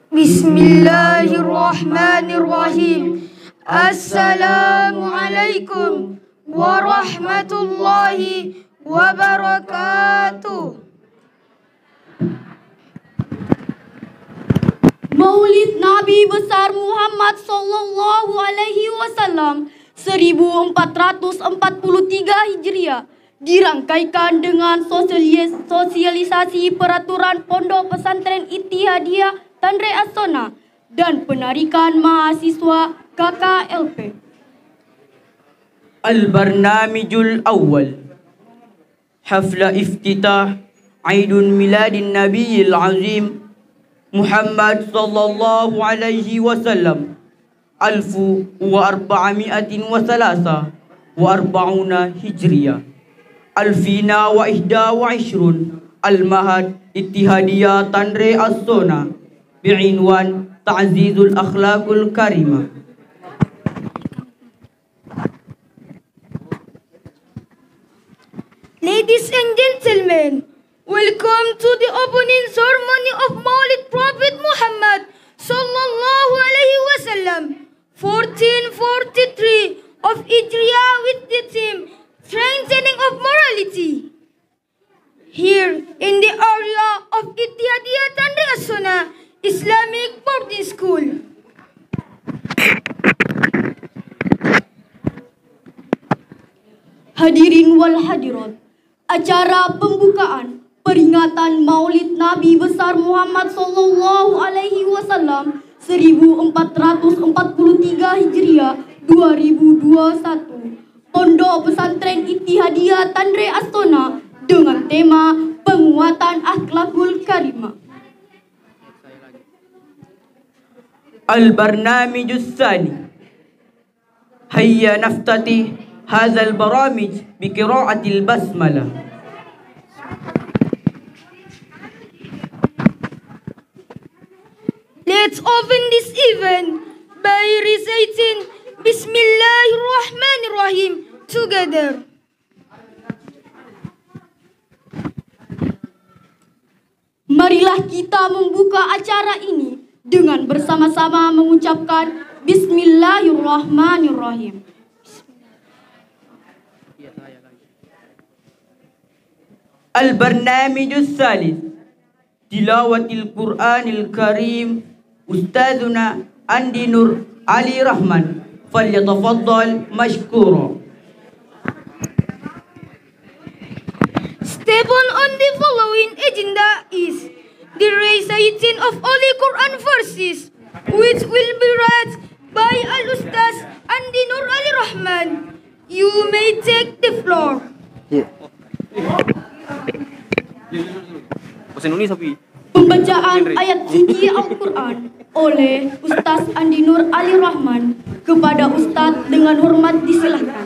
Bismillahirrahmanirrahim. Assalamualaikum warahmatullahi wabarakatuh. Maulid Nabi besar Muhammad sallallahu alaihi wasallam 1443 Hijriah dirangkaikan dengan sosialisasi peraturan Pondok Pesantren Ittihadiyah Tanre As-Sona dan penarikan mahasiswa KKLP. Al-Barnamijul Awal Hafla Iftitah Aidun Miladin Nabiyil Azim Muhammad sallallahu alaihi wasallam 1443 Hijriah Alfina wa ihda wa ishrun Al-Mahad Ittihadiyah Tanre As-Sona bi'inwan Ta'zizul Akhlaqul Karimah. Ladies and gentlemen, welcome to the opening ceremony of Maulid Prophet Muhammad sallallahu alaihi wasallam 1443 of Hijriah with the theme Strengthening of Morality. Here in the area of Ittihadiyah Tanre As-Sona Islamic Boarding School. Hadirin wal hadirat, acara pembukaan peringatan Maulid Nabi besar Muhammad sallallahu alaihi wasallam 1443 Hijriah 2021 Pondok Pesantren Ittihadiyah Tanre As-Sona dengan tema penguatan akhlakul karimah. Al-Barnamijus Tsani Hayya naftati hadzal baramij biqira'atil basmalah. Let's open this event by reciting Bismillahirrahmanirrahim together. Marilah kita membuka acara ini dengan bersama-sama mengucapkan Bismillahirrahmanirrahim. Al-Barnamijus Tsalits Tilawatil Qur'anil Karim Ustazuna Andi Nur Ali Rahman falyatafaddal mashkura. Step on the following agenda is the reciting of Holy Quran verses, which will be read by Al-Ustaz Andi Nur Ali Rahman. You may take the floor. Pembacaan ayat suci Al-Quran oleh Ustaz Andi Nur Ali Rahman. Kepada Ustaz dengan hormat disilahkan.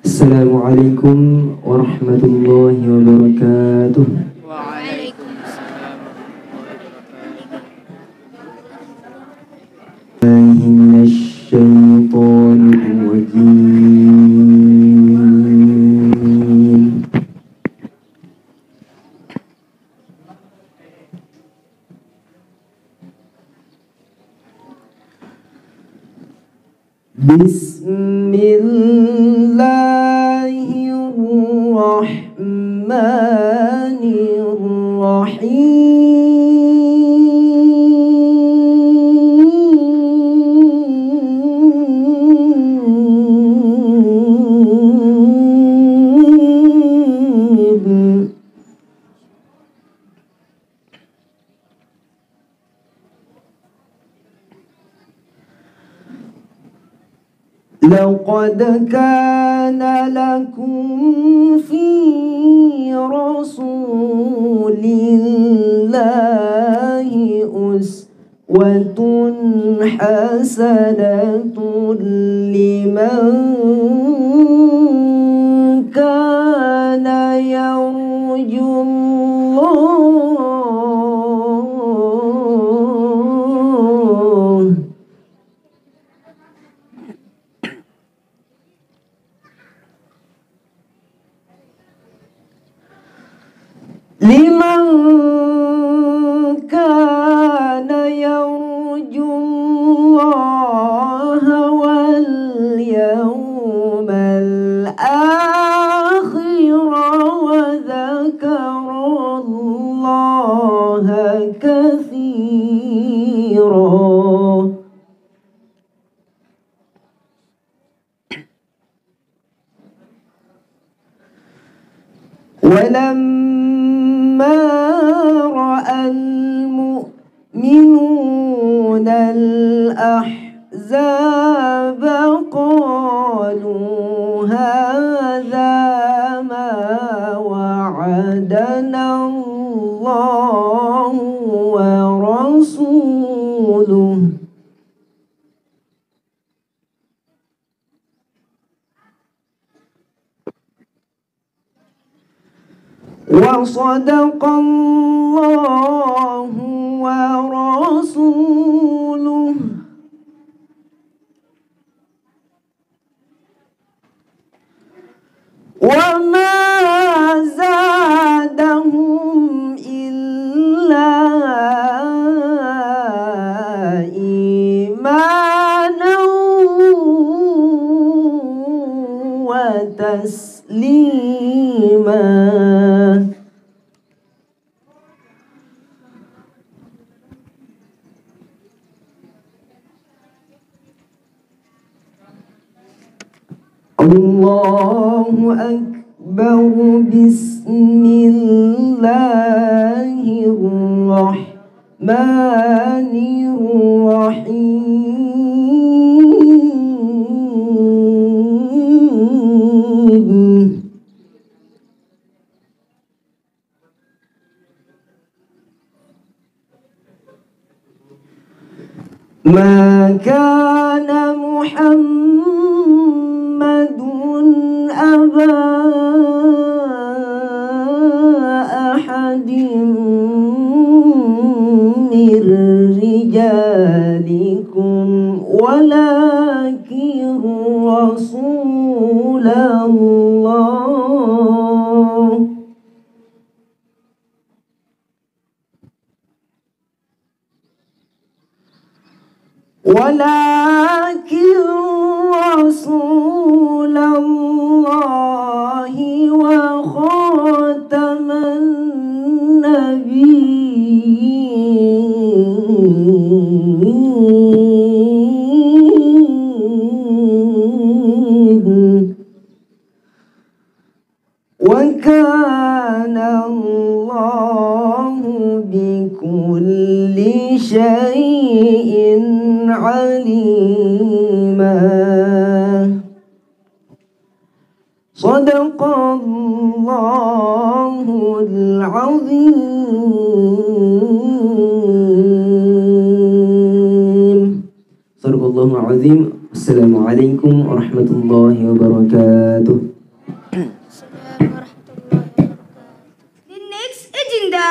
Assalamualaikum warahmatullahi wabarakatuh. Waalaikumsalam. لقد كان لكم في رسول الله أسوة حسنة لمن كان يرجو الله ولما رأى المؤمنون الأحزاب قالوا هذا ما وعدنا الله ورسوله وصدق الله ورسوله وما زادهم إلا إيمانا وتسليما. الله أكبر. بسم الله الرحمن الرحيم. ما كان محمد أبا أحد من رجالكم ولكن رسول الله وخاتم النبيين وكان الله بكل شيء عليما. صدق الله العظيم. صدق الله العظيم. السلام عليكم ورحمة الله وبركاته. The next agenda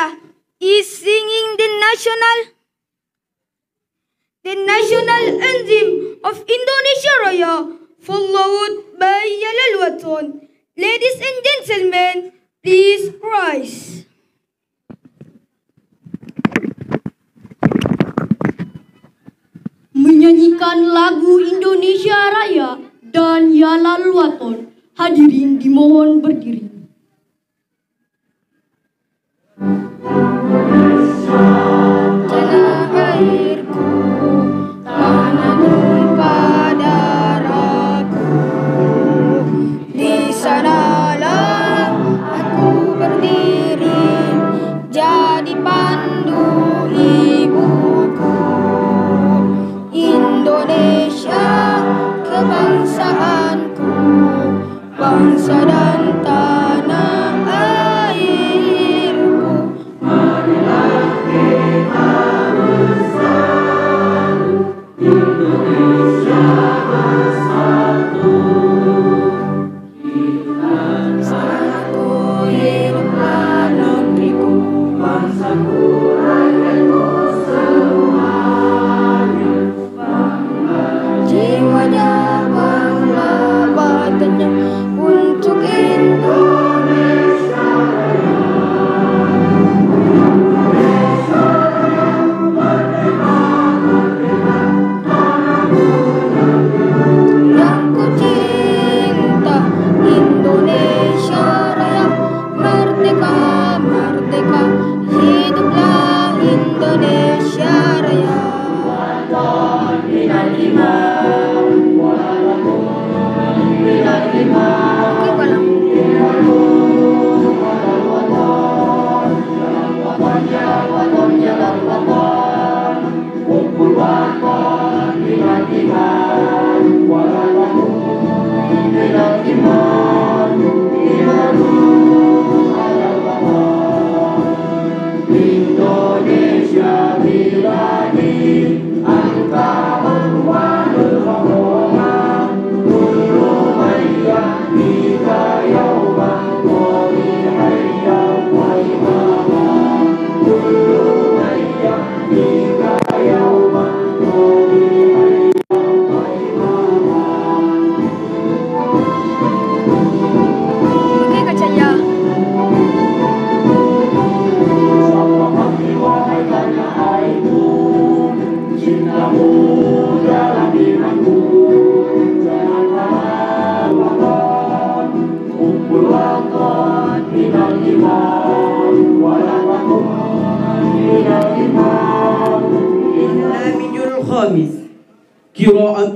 is singing the national anthem of Indonesia Raya, followed by Yalal Waton. Ladies and gentlemen, please rise. Menyanyikan lagu Indonesia Raya dan Yalal Waton, hadirin dimohon berdiri. Tanah airku, tanah tumpah darahku, di sanalah aku berdiri, jadi pandu ibuku. Indonesia kebangsaanku, bangsa dan tanah airku. Marilah kita bersatu, Indonesia bersatu. Bangsaku hiduplah negeriku, bangsaku rakyatku semuanya. Jiwanya bangga badannya untuk Indonesia Raya. Indonesia Raya, merdeka, merdeka, tanahku negeriku. Yang ku cinta, Indonesia Raya, merdeka, merdeka, hiduplah Indonesia Raya. Walaupun bila lima,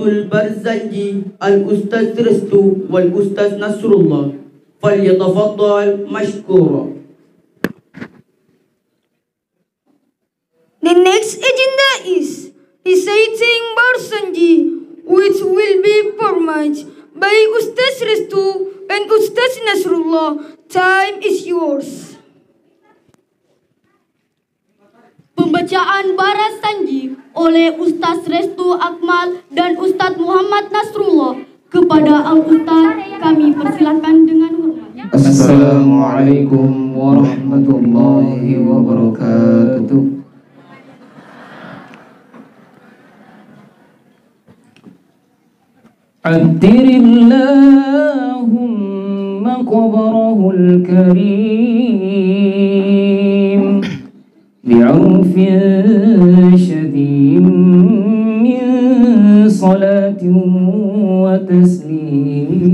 البرزنجي الأستاذ رستو والأستاذ نصر الله فليتفضل مشكورا. The next agenda is reciting Barsanji, which will be performed by Ustaz Restu and Ustaz Nasrullah. Time is yours. Pembacaan Barasanji oleh Ustaz Restu Akmal dan Ustaz Muhammad Nasrullah. Kepada Al-Ustaz kami persilakan dengan hormat. Assalamualaikum warahmatullahi wabarakatuh. عطر اللهم قبره الكريم بعرف شديد من صلاة وتسليم.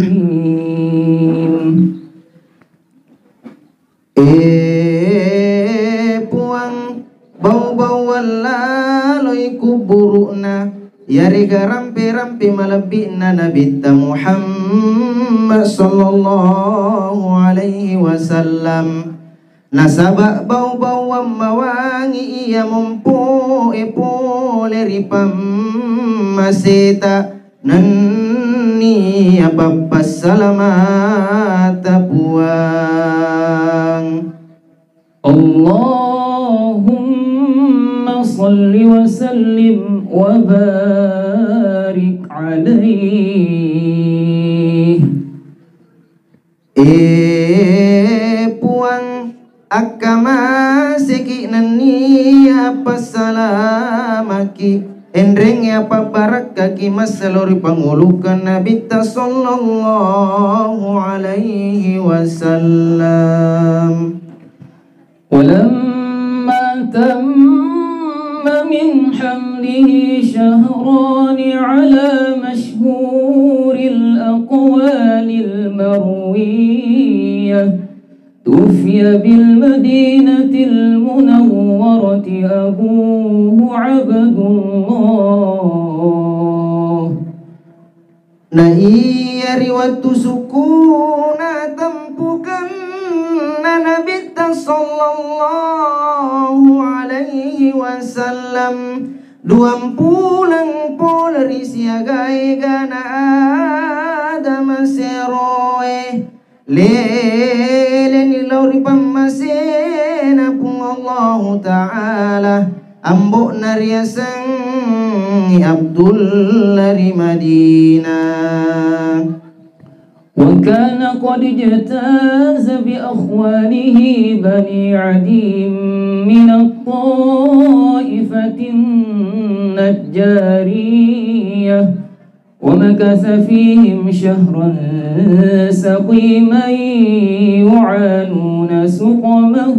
Puang bau-bau laloi kuburukna Yariga rampi-rampi malabina Nabi Muhammad sallallahu alaihi wasallam. Nasabak bau-bau mawangi ia mumpu epole ripam maseta nanni apapas salamata puang. Allahumma salli wa sallim wa barik alaih. Puang akama seki nani apa salamaki endreng apa barakaki masalori pangulukan Nabi sallallahu alaihi wasallam. ولما تم من حمله شهران على مشهور الأقوال المروية توفي بالمدينة المنورة أبوه عبد الله. Iya riwayat sukuna tempukan Nabi sallallahu alaihi wasallam duam pulang polri siagai gana Adam seroe leleni lauri pamasena pung Allah Ta'ala ambok nariasang Abdullah di Madinah. وكان قد اجتاز بأخوانه بني عدي من الطائفة النجارية ومكث فيهم شهرا سقيما يعانون سقمه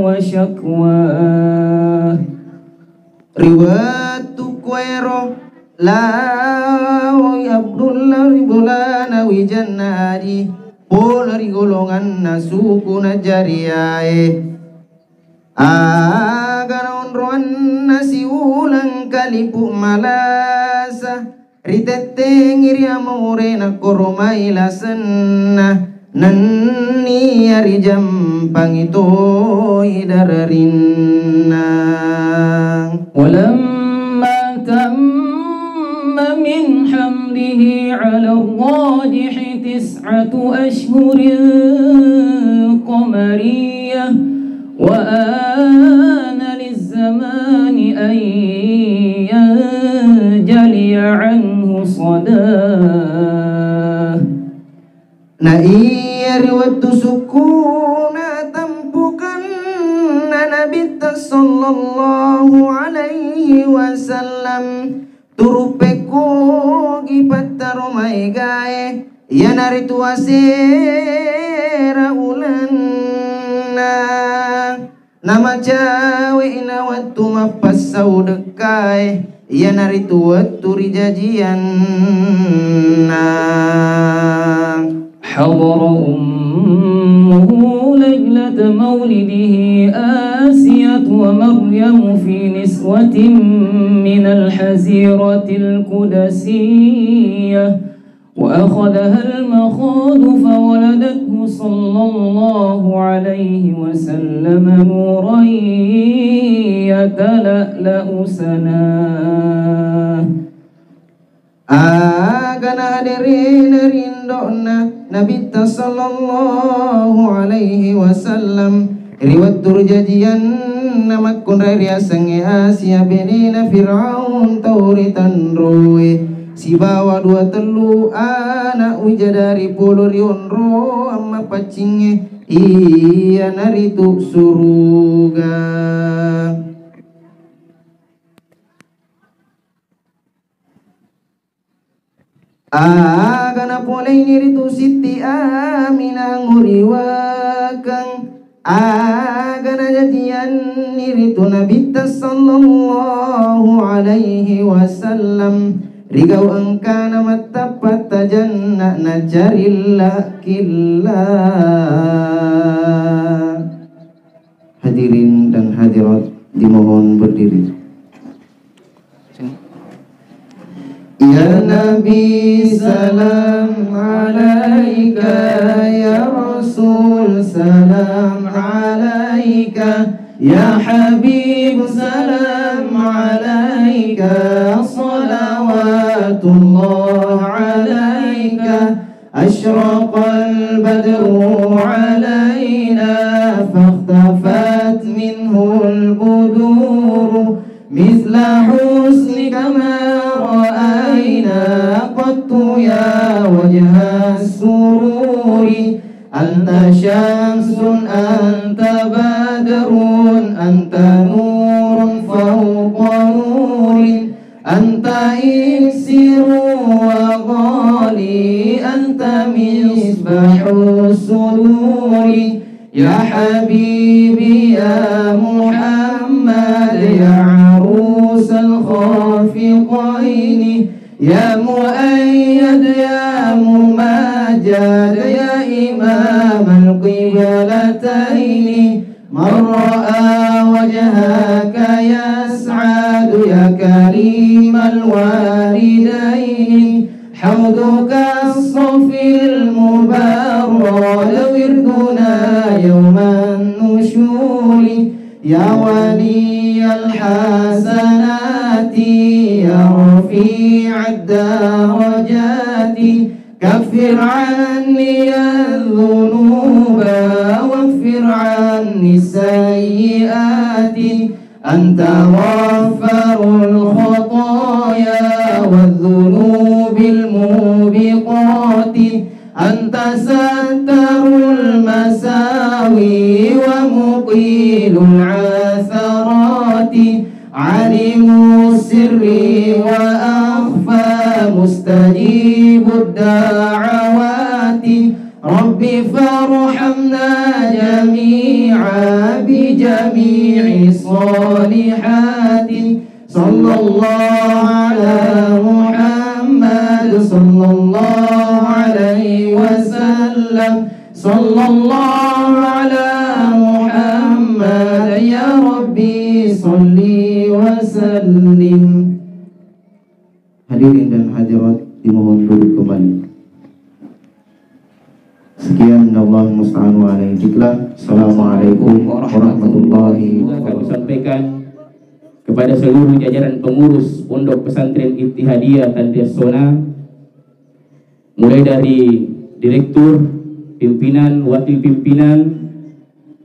وشكواه. Riwayat kuero Lawi Abdullah ribulana wijannadi Pola rigolongan nasuku najariae Agar onroan nasi ulang kalipu malasa Riteteng iri amore na koromai lasenna Nanni ari jampang itu idararinna. Walamma من حمله على الراجح 9 أشهر قمرية وآن للزمان أن ينجلي عنه صداه. Naiyar waktu sukuna tempukan Nabi sallallahu alaihi wasallam turupeko gipataro maigae yanaritu asera ulanna nama cawe ina waktu mapasau dekai yanaritu waktu rijajianna. حضر أمه ليلة مولده آسية ومر مريم في نسوة من الحزيرة القدسية وأخذها المخاض فولدته صلى الله عليه وسلم نورا يتلألأ سناه. Agana hadirin rindona Nabi sallallahu alaihi wasallam riwayat turjajian nama kun ria sange Asia benina Fir'aun tauritan roe si bawa dua telu anak wijadari puluh riun ro amma pacinge iya naritu suruga. Agana polei niritu Siti Aminah nguriwakang agana jadian niritu Nabi sallallahu alaihi wasallam rigau engkana matapat tajanna najarilla killah. Hadirin dan hadirat dimohon berdiri. Ya Nabi salam alaika, ya Rasul salam alaika, ya Habib salam alaika, salawatullah alaika, ashraqal badru alaina, fakhtafat minhul buduru, misla husnika ma qattu ya wajha sururi, anta syamsun anta badrun anta nurun fawqa nurin, anta iksiru wa ghali, anta misbahu suduri, ya habibi ya Muhammad, ya arusal khafiqaini, ya muayyad ya mumajjad, ya imam al-qiblataini, man ra'a wajhaka yas'adu, ya karim al-walidaini, hawduka as-safil mubarrad, wirduna yawman nushuri, ya wali al-hasanati, ya rafi'ad darajati, kaffir anni adh-dhunuba waghfir anni sayyiati, anta ghaffarul khataya wadh-dhunubil mubiqati, anta sattarul masawi wa muqilul atharati, alimu sirri wa akhfa mustajibud da'awati, rabbi farhamna jami'a bi jami'i salihati, sallallahu ala Muhammad sallallahu alaihi wasallam, sallallahu ala Muhammad, ya Rabbi salli wa sallim. Hadirin dan hadirat dimohon duduk kembali. Sekian Allah musta'an wa alaihi dzikra. Assalamualaikum warahmatullahi wabarakatuh. Kami sampaikan kepada seluruh jajaran pengurus Pondok Pesantren Ittihadiyah Tandias Sona, mulai dari direktur, pimpinan, wakil pimpinan,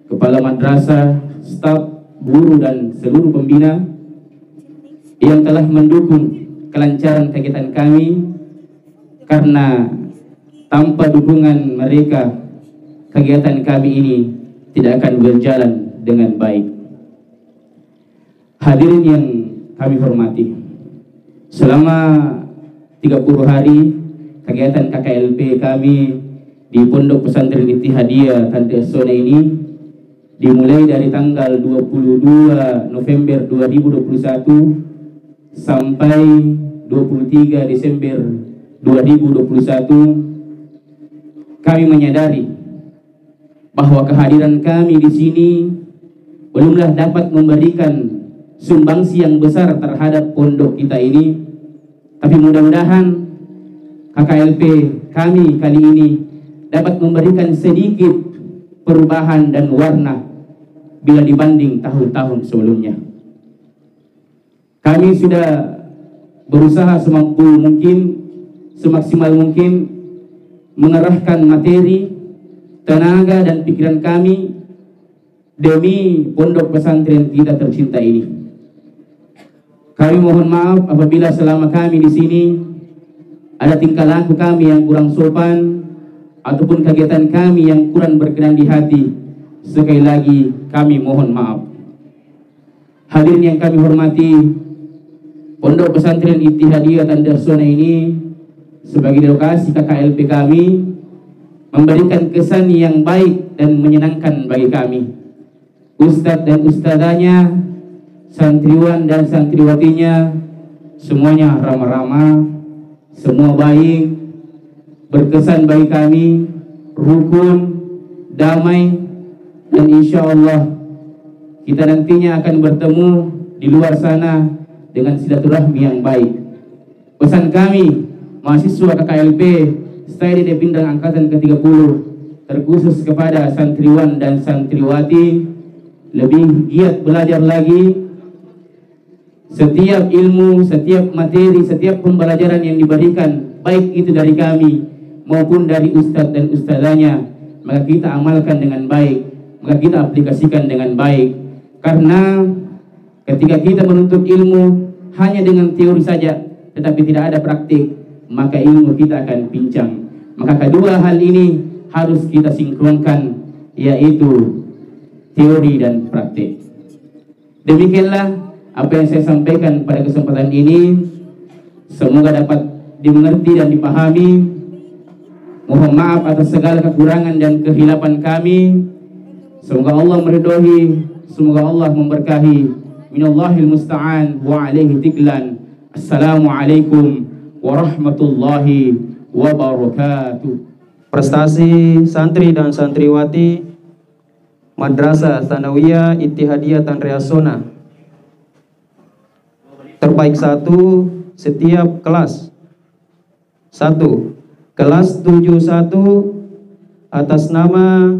kepala madrasah, staf, guru dan seluruh pembina yang telah mendukung kelancaran kegiatan kami, karena tanpa dukungan mereka kegiatan kami ini tidak akan berjalan dengan baik. Hadirin yang kami hormati, selama 30 hari kegiatan KKLP kami di Pondok Pesantren Ittihadiyah Tandias Sona ini dimulai dari tanggal 22 November 2021 sampai 23 Desember 2021. Kami menyadari bahwa kehadiran kami di sini belumlah dapat memberikan sumbangsi yang besar terhadap pondok kita ini. Tapi mudah-mudahan KKLP kami kali ini dapat memberikan sedikit perubahan dan warna bila dibanding tahun-tahun sebelumnya. Kami sudah berusaha semampu mungkin, semaksimal mungkin mengerahkan materi, tenaga dan pikiran kami demi pondok pesantren kita tercinta ini. Kami mohon maaf apabila selama kami di sini ada tingkah laku kami yang kurang sopan ataupun kegiatan kami yang kurang berkenan di hati. Sekali lagi kami mohon maaf. Hadirin yang kami hormati, Pondok Pesantren Ittihadiyah Tandarsona ini sebagai lokasi KKLP kami memberikan kesan yang baik dan menyenangkan bagi kami. Ustadz dan ustadzanya, santriwan dan santriwatinya, semuanya ramah-ramah, semua baik, berkesan bagi kami, rukun, damai, dan insya Allah kita nantinya akan bertemu di luar sana dengan silaturahmi yang baik. Pesan kami, mahasiswa KKLP Stay di Pindang Angkatan ke-30, terkhusus kepada santriwan dan santriwati, lebih giat belajar lagi. Setiap ilmu, setiap materi, setiap pembelajaran yang diberikan, baik itu dari kami maupun dari ustadz dan ustadzanya, maka kita amalkan dengan baik, maka kita aplikasikan dengan baik. Karena ketika kita menuntut ilmu hanya dengan teori saja, tetapi tidak ada praktik, maka ilmu kita akan pincang. Maka kedua hal ini harus kita sinkronkan, yaitu teori dan praktik. Demikianlah apa yang saya sampaikan pada kesempatan ini. Semoga dapat dimengerti dan dipahami. Mohon maaf atas segala kekurangan dan kehilapan kami. Semoga Allah meridhoi, semoga Allah memberkahi. Minallahil musta'an wa alaihi tiklan. Assalamualaikum warahmatullahi wabarakatuh. Prestasi santri dan santriwati Madrasah Tsanawiyah Ittihadiyah Tandarsona. Terbaik 1 setiap kelas. 1. Kelas 71 atas nama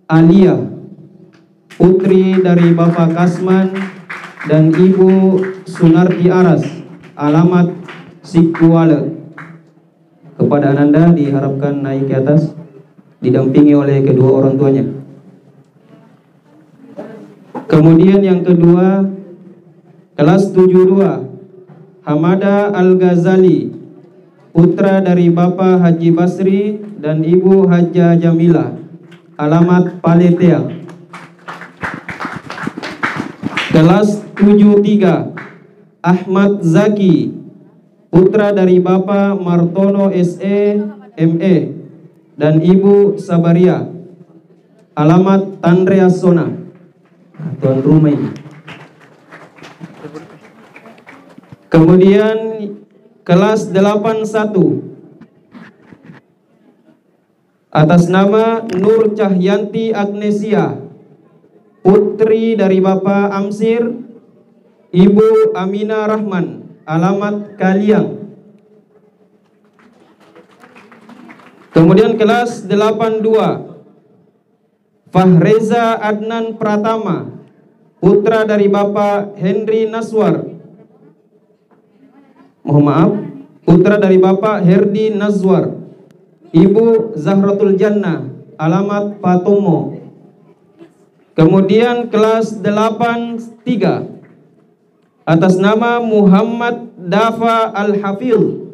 Aliyah, putri dari Bapak Kasman dan Ibu Sunarti Aras, alamat Sikuala. Kepada Ananda diharapkan naik ke atas, didampingi oleh kedua orang tuanya. Kemudian yang kedua, kelas 72 Hamada Al-Ghazali, putra dari Bapak Haji Basri dan Ibu Hajjah Jamilah, alamat Paletea. Kelas 73 Ahmad Zaki, putra dari Bapak Martono SE ME dan Ibu Sabaria, alamat Tandarsona. Tuan rumah ini. Kemudian kelas 81 atas nama Nur Cahyanti Agnesia, putri dari Bapak Amsir, Ibu Aminah Rahman, alamat Kaliang. Kemudian kelas 82 Fahreza Adnan Pratama, putra dari Bapak Henry Naswar, mohon maaf, putra dari Bapak Herdi Nazwar, Ibu Zahratul Jannah, alamat Patomo. Kemudian kelas 83 atas nama Muhammad Dafa Al-Hafil,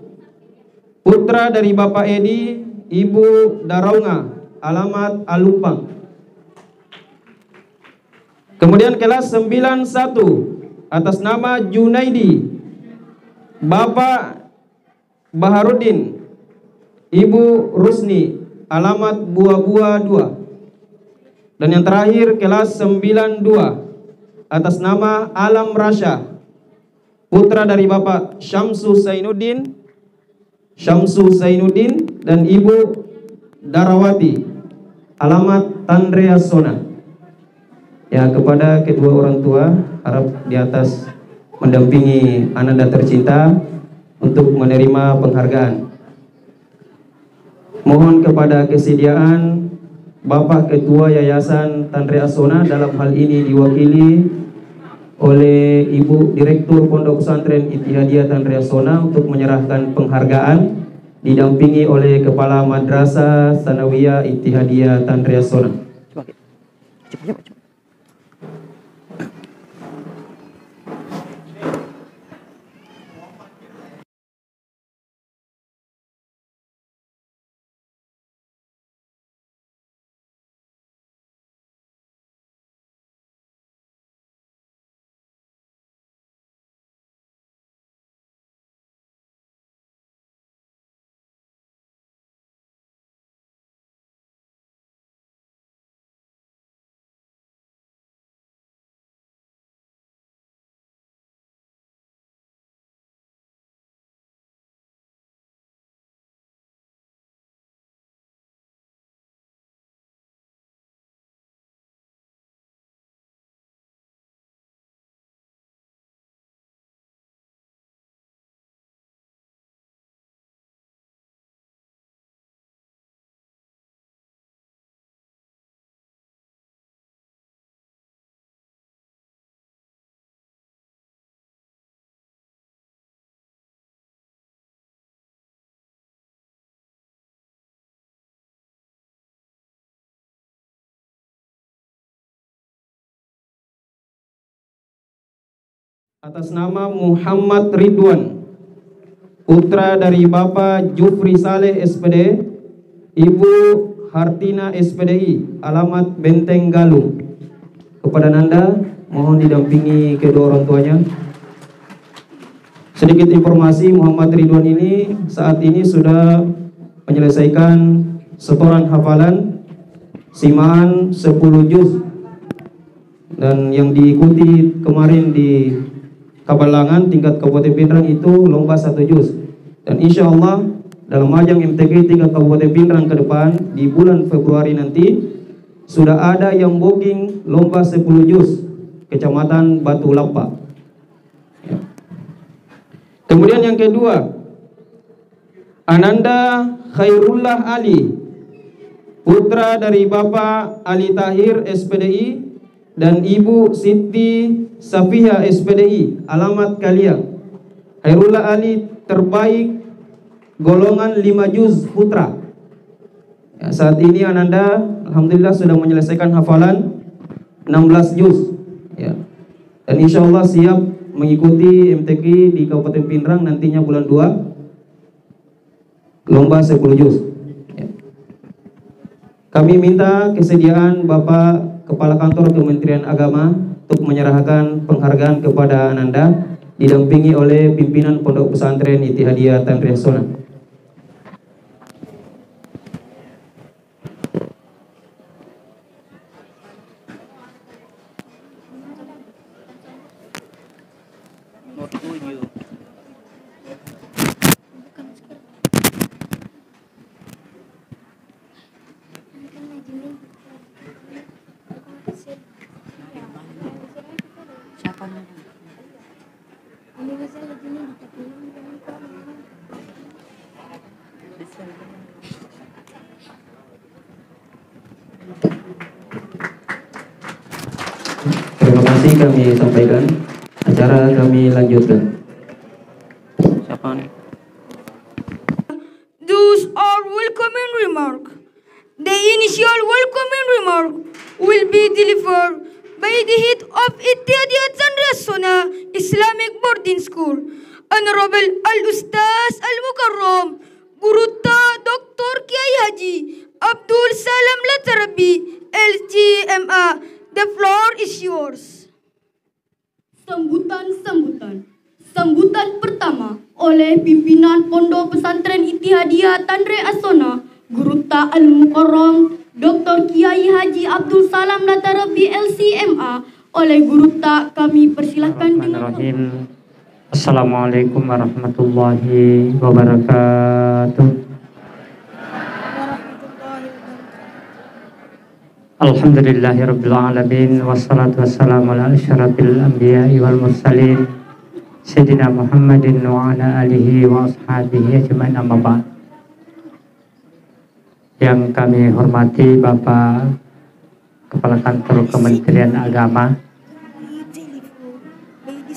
putra dari Bapak Edi, Ibu Daraunga, alamat Alupang. Kemudian kelas 91 atas nama Junaidi, Bapak Baharudin, Ibu Rusni, alamat Buah-Buah 2. Dan yang terakhir kelas 92 atas nama Alam Rasya, putra dari Bapak Syamsu Zainuddin dan Ibu Darawati, alamat Tandarsona. Ya, kepada kedua orang tua harap di atas mendampingi ananda tercinta untuk menerima penghargaan. Mohon kepada kesediaan Bapak Ketua Yayasan Tanri Asona, dalam hal ini diwakili oleh Ibu Direktur Pondok Pesantren Ittihadiyah Tanri Asona untuk menyerahkan penghargaan, didampingi oleh Kepala Madrasah Sanawiyah Ittihadiyah Tanri Asona. Atas nama Muhammad Ridwan, putra dari Bapak Jufri Saleh SPD, Ibu Hartina SPDI, alamat Benteng Galung. Kepada Nanda, mohon didampingi kedua orang tuanya. Sedikit informasi, Muhammad Ridwan ini saat ini sudah menyelesaikan setoran hafalan simaan 10 juz, dan yang diikuti kemarin di Kabalangan tingkat Kabupaten Pindrang itu lomba 1 juz. Dan insya Allah dalam ajang MTQ tingkat Kabupaten Pindrang ke depan di bulan Februari nanti sudah ada yang booking lomba 10 juz Kecamatan Batu Lapa. Ya. Kemudian yang kedua, Ananda Khairullah Ali, putra dari Bapak Ali Tahir SPDI dan Ibu Siti Safiha SPDI, alamat Kalia. Khairullah Ali terbaik golongan 5 juz putra. Ya, saat ini Ananda alhamdulillah sudah menyelesaikan hafalan 16 juz. Ya. Dan insya Allah siap mengikuti MTQ di Kabupaten Pindrang nantinya bulan 2, lomba 10 juz. Ya. Kami minta kesediaan Bapak Kepala Kantor Kementerian Agama untuk menyerahkan penghargaan kepada Ananda, didampingi oleh pimpinan Pondok Pesantren Ittihadiyah Tanri Asona. Terima kasih kami sampaikan. Acara kami lanjutkan. Siapa nih? Those are welcoming remarks. The initial welcoming remark will be delivered by the head of Ittihadiyah Tanri Asona Islamic Boarding School, Honorable Al-Ustaz Al-Mukarram Gurutta Dr. Kiai Haji Abdul Salam Latarabi LGMA. The floor is yours. Sambutan pertama oleh pimpinan Pondok Pesantren Ittihadiyah Tanri Asona, Gurutta Al-Mukarram Dr. Kiai Haji Abdul Salam Latarabi LCMA. Oleh Gurutta kami persilahkan dengan Assalamualaikum warahmatullahi wabarakatuh. Alhamdulillahirrabbilalamin. Wassalatu wassalamu ala asyrafil anbiya'i wal mursalin Sayyidina Muhammadin wa ala alihi wa ashabihi ajma'in, amma ba'd. Yang kami hormati Bapak Kepala Kantor Kementerian Agama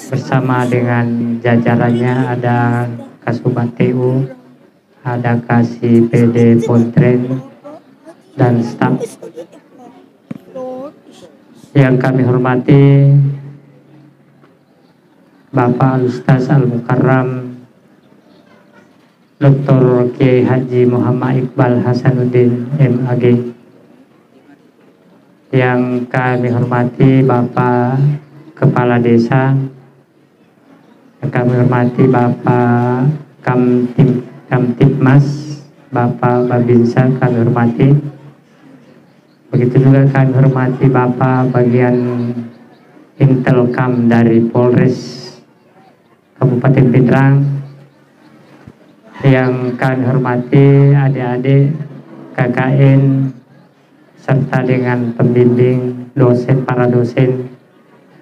bersama dengan jajarannya, ada Kasubag TU, ada Kasih PD Pontren dan staf. Yang kami hormati Bapak Al-Ustaz Al-Mukarram Dr. Kiai Haji Muhammad Iqbal Hasanuddin MAG. Yang kami hormati Bapak Kepala Desa, yang kami hormati Bapak Kamtibmas, Bapak Babinsa kami hormati. Begitu juga kami hormati Bapak bagian Intelkam dari Polres Kabupaten Pindrang. Yang kami hormati adik-adik KKN serta dengan pembimbing dosen, para dosen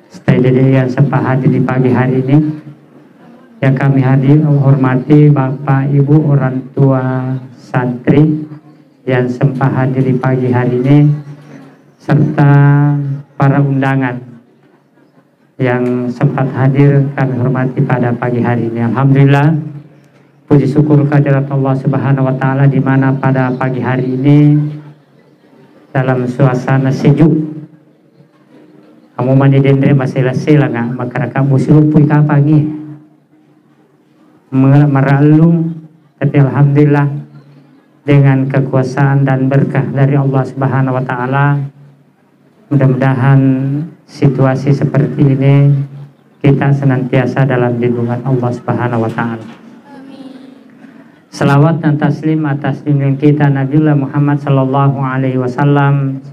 stay yang sempat hadir di pagi hari ini. Yang kami hormati Bapak Ibu orang tua santri yang sempat hadir di pagi hari ini, serta para undangan yang sempat hadir kami hormati pada pagi hari ini. Alhamdulillah, puji syukur kehadirat Allah Subhanahu wa Ta'ala, di mana pada pagi hari ini dalam suasana sejuk. Kamu mandi dendre masih lasila nggak? Masyarakat musuh pui kapangi meralung, tapi alhamdulillah dengan kekuasaan dan berkah dari Allah Subhanahu wa Ta'ala, mudah-mudahan situasi seperti ini kita senantiasa dalam lindungan Allah Subhanahu wa Ta'ala. Salawat dan taslim atas junjungan kita Nabiullah Muhammad sallallahu alaihi wasallam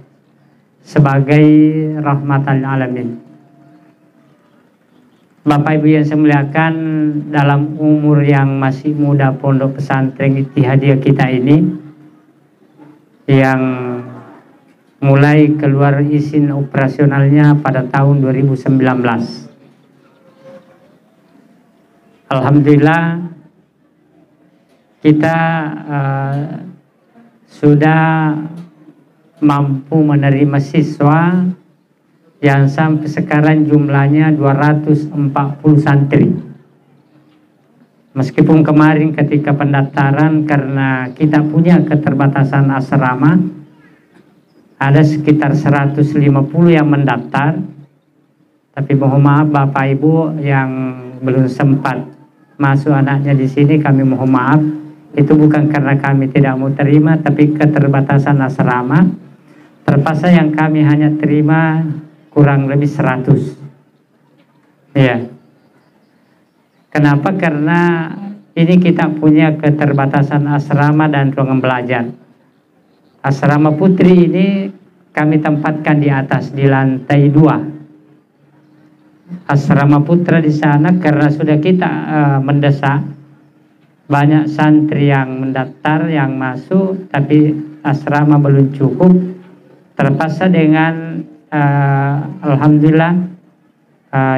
sebagai rahmatan lil alamin. Bapak Ibu yang saya muliakan, dalam umur yang masih muda Pondok Pesantren Ittihadiyah kita ini, yang mulai keluar izin operasionalnya pada tahun 2019. Alhamdulillah, kita sudah mampu menerima siswa yang sampai sekarang jumlahnya 240 santri. Meskipun kemarin ketika pendaftaran, karena kita punya keterbatasan asrama, ada sekitar 150 yang mendaftar, tapi mohon maaf Bapak Ibu yang belum sempat masuk anaknya di sini, kami mohon maaf. Itu bukan karena kami tidak mau terima, tapi keterbatasan asrama. Terpaksa yang kami hanya terima kurang lebih 100. Ya. Kenapa? Karena ini kita punya keterbatasan asrama dan ruangan belajar. Asrama putri ini kami tempatkan di atas, di lantai 2. Asrama putra di sana karena sudah kita mendesak, banyak santri yang mendaftar, yang masuk, tapi asrama belum cukup. Terpaksa dengan alhamdulillah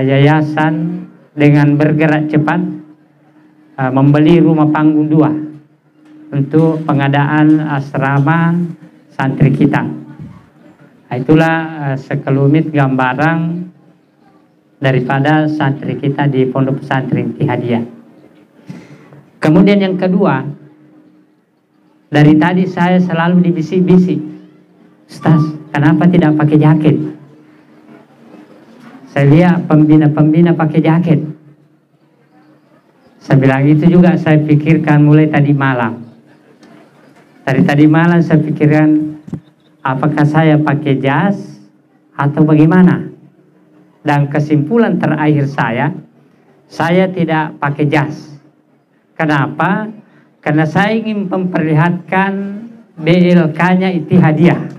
yayasan dengan bergerak cepat membeli rumah panggung 2 untuk pengadaan asrama santri kita. Itulah sekelumit gambaran daripada santri kita di Pondok Pesantren Ittihadiyah. Kemudian yang kedua, dari tadi saya selalu dibisik-bisik, Ustaz, kenapa tidak pakai jaket? Saya lihat pembina-pembina pakai jaket. Saya bilang itu juga saya pikirkan mulai tadi malam. Dari tadi malam saya pikirkan, apakah saya pakai jas atau bagaimana? Dan kesimpulan terakhir saya tidak pakai jas. Kenapa? Karena saya ingin memperlihatkan BLK-nya Ittihadiyah.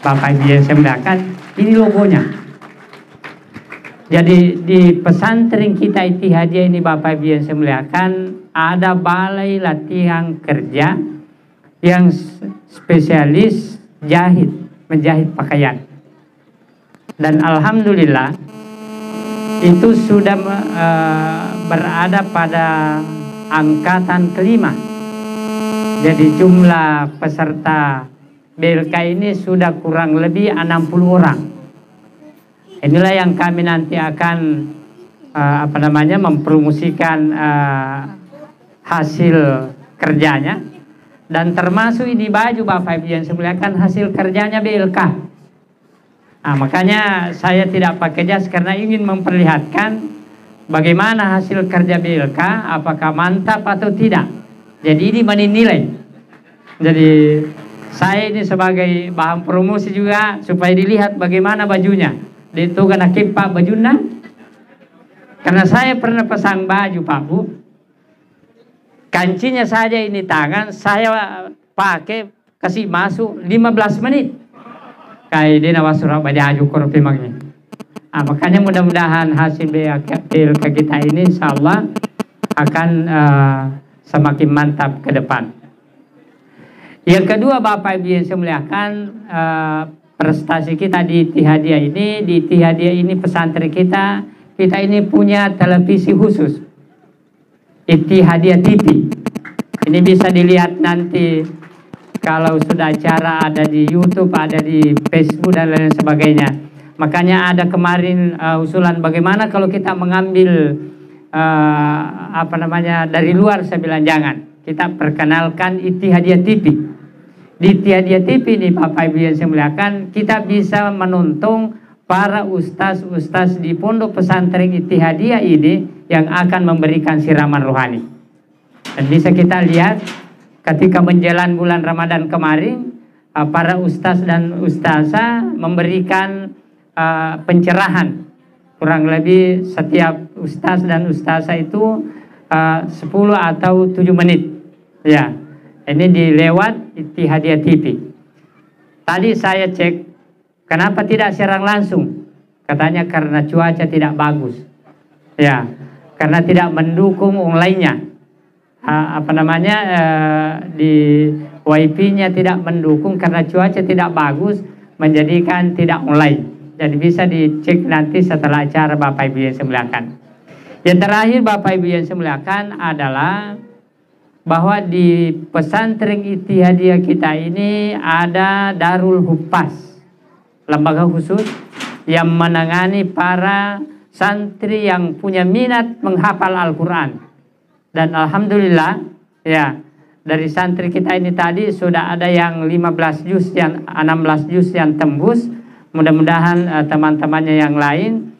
Bapak Ibu yang saya muliakan, ini logonya. Jadi di pesantren kita Ittihadiyah ini Bapak Ibu yang saya muliakan, ada balai latihan kerja yang spesialis jahit. menjahit pakaian. Dan alhamdulillah itu sudah berada pada angkatan kelima. Jadi jumlah peserta BLK ini sudah kurang lebih 60 orang. Inilah yang kami nanti akan mempromosikan hasil kerjanya, dan termasuk ini baju Bapak Ibu yang saya muliakan hasil kerjanya BLK. Nah, makanya saya tidak pakai jas karena ingin memperlihatkan bagaimana hasil kerja BLK, apakah mantap atau tidak. Jadi ini menilai. Jadi saya ini sebagai bahan promosi juga supaya dilihat bagaimana bajunya. Itu karena Pak bajunya. Karena saya pernah pasang baju Pak Bu, kancinya saja ini tangan saya pakai kasih masuk 15 menit. Kayak dia nawa Surabaya aju korup memangnya. Makanya mudah-mudahan hasil BLK kita ini insya Allah akan semakin mantap ke depan. Yang kedua Bapak Ibu yang saya muliakan, prestasi kita di Ittihadiyah ini, pesantren kita ini punya televisi khusus, Ittihadiyah TV. Ini bisa dilihat nanti kalau sudah acara ada di YouTube, ada di Facebook dan lain sebagainya. Makanya ada kemarin usulan bagaimana kalau kita mengambil dari luar. Saya bilang jangan, kita perkenalkan Ittihadiyah TV. Di Ittihadiyah TV ini Bapak Ibu yang saya muliakan, kita bisa menonton para ustaz-ustaz di pondok pesantren Ittihadiyah ini yang akan memberikan siraman rohani. Dan bisa kita lihat ketika menjelang bulan Ramadan kemarin, para ustaz dan ustazah memberikan pencerahan. Kurang lebih setiap ustaz dan ustazah itu 10 atau 7 menit. Ya, ini dilewat Ittihadiyah TV. Tadi saya cek, kenapa tidak siaran langsung? Katanya karena cuaca tidak bagus. Ya, karena tidak mendukung online-nya. Di WiFi-nya tidak mendukung karena cuaca tidak bagus, menjadikan tidak online. Jadi bisa dicek nanti setelah acara Bapak Ibu yang saya muliakan. Yang terakhir Bapak Ibu yang saya muliakan adalah bahwa di pesantren Ittihadiyah kita ini ada Darul Huffaz, lembaga khusus yang menangani para santri yang punya minat menghafal Al-Quran. Dan alhamdulillah ya, dari santri kita ini tadi sudah ada yang 15 juz, yang 16 juz yang tembus. Mudah-mudahan teman-temannya yang lain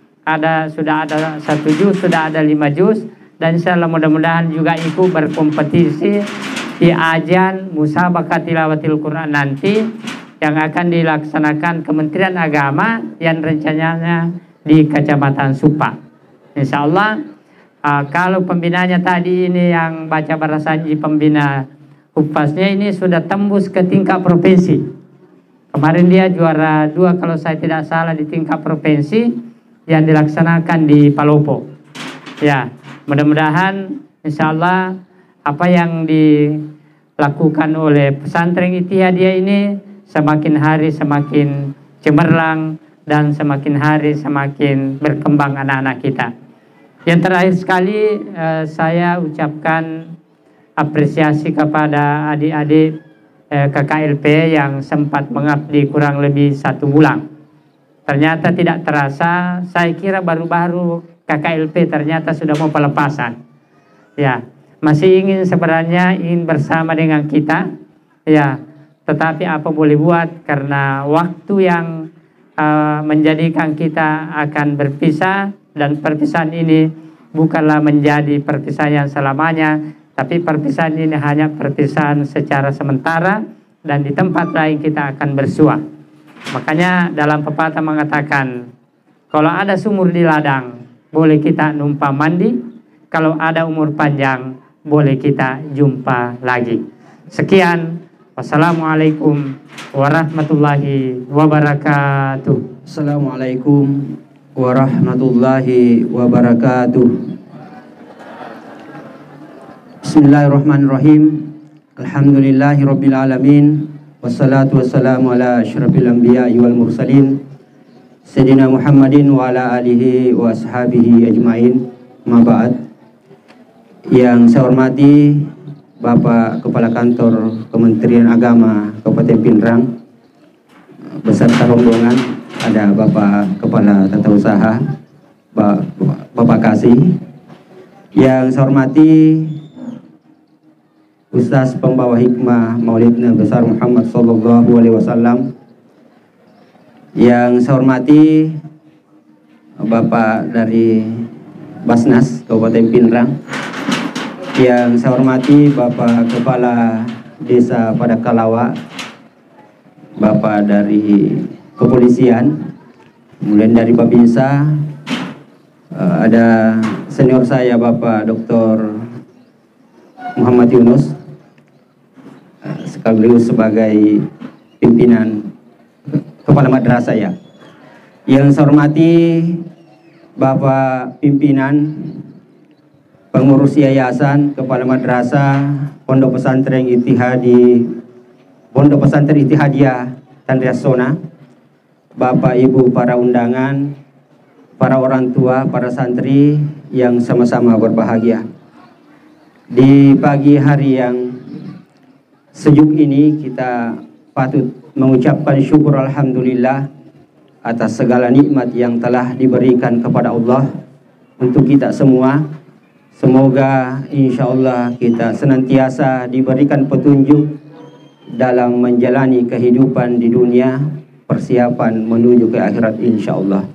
sudah ada 1 juz, sudah ada 5 juz, dan insyaallah mudah-mudahan juga ikut berkompetisi di ajang musabaqah tilawatil Quran nanti yang akan dilaksanakan Kementerian Agama yang rencananya di Kecamatan Supa. Insyaallah kalau pembinanya tadi ini yang baca barasanji pembina Huffaznya ini sudah tembus ke tingkat provinsi. Kemarin dia juara 2 kalau saya tidak salah di tingkat provinsi yang dilaksanakan di Palopo. Ya, mudah-mudahan insyaallah apa yang dilakukan oleh pesantren Ittihadiyah ini semakin hari semakin cemerlang dan semakin hari semakin berkembang anak-anak kita. Yang terakhir sekali saya ucapkan apresiasi kepada adik-adik KKLP yang sempat mengabdi kurang lebih 1 bulan. Ternyata tidak terasa, saya kira baru-baru KKLP ternyata sudah mau pelepasan. Ya, masih sebenarnya ingin bersama dengan kita. Ya, tetapi apa boleh buat karena waktu yang menjadikan kita akan berpisah. Dan perpisahan ini bukanlah menjadi perpisahan yang selamanya, tapi perpisahan ini hanya perpisahan secara sementara dan di tempat lain kita akan bersua. Makanya dalam pepatah mengatakan, kalau ada sumur di ladang, boleh kita numpang mandi. Kalau ada umur panjang, boleh kita jumpa lagi. Sekian. Wassalamualaikum warahmatullahi wabarakatuh. Assalamualaikum warahmatullahi wabarakatuh. Bismillahirrahmanirrahim. Alhamdulillahi rabbil alamin. Wassalatu wassalamu ala asyrafil anbiya'i wal mursalin Sayyidina Muhammadin wa ala alihi wa ashabihi ajma'in. Ma ba'd. Yang saya hormati Bapak Kepala Kantor Kementerian Agama Kabupaten Pindrang beserta rombongan, ada Bapak Kepala Tata Usaha Bapak Kasih. Yang saya hormati Ustaz pembawa hikmah Maulidnya Besar Muhammad sallallahu alaihi wasallam. Yang saya hormati Bapak dari Basnas Kabupaten Pindrang. Yang saya hormati Bapak Kepala Desa Padakalawa, Bapak dari Kepolisian, kemudian dari Babinsa, ada senior saya Bapak Dr. Muhammad Yunus, sekaligus sebagai pimpinan kepala madrasah ya. Yang saya hormati Bapak pimpinan pengurus yayasan, kepala madrasah Pondok Pesantren Ittihadiyah Tandri As-Sona, Bapak Ibu para undangan, para orang tua, para santri yang sama-sama berbahagia. Di pagi hari yang sejuk ini kita patut mengucapkan syukur alhamdulillah atas segala nikmat yang telah diberikan kepada Allah untuk kita semua. Semoga insya Allah kita senantiasa diberikan petunjuk dalam menjalani kehidupan di dunia, persiapan menuju ke akhirat insya Allah.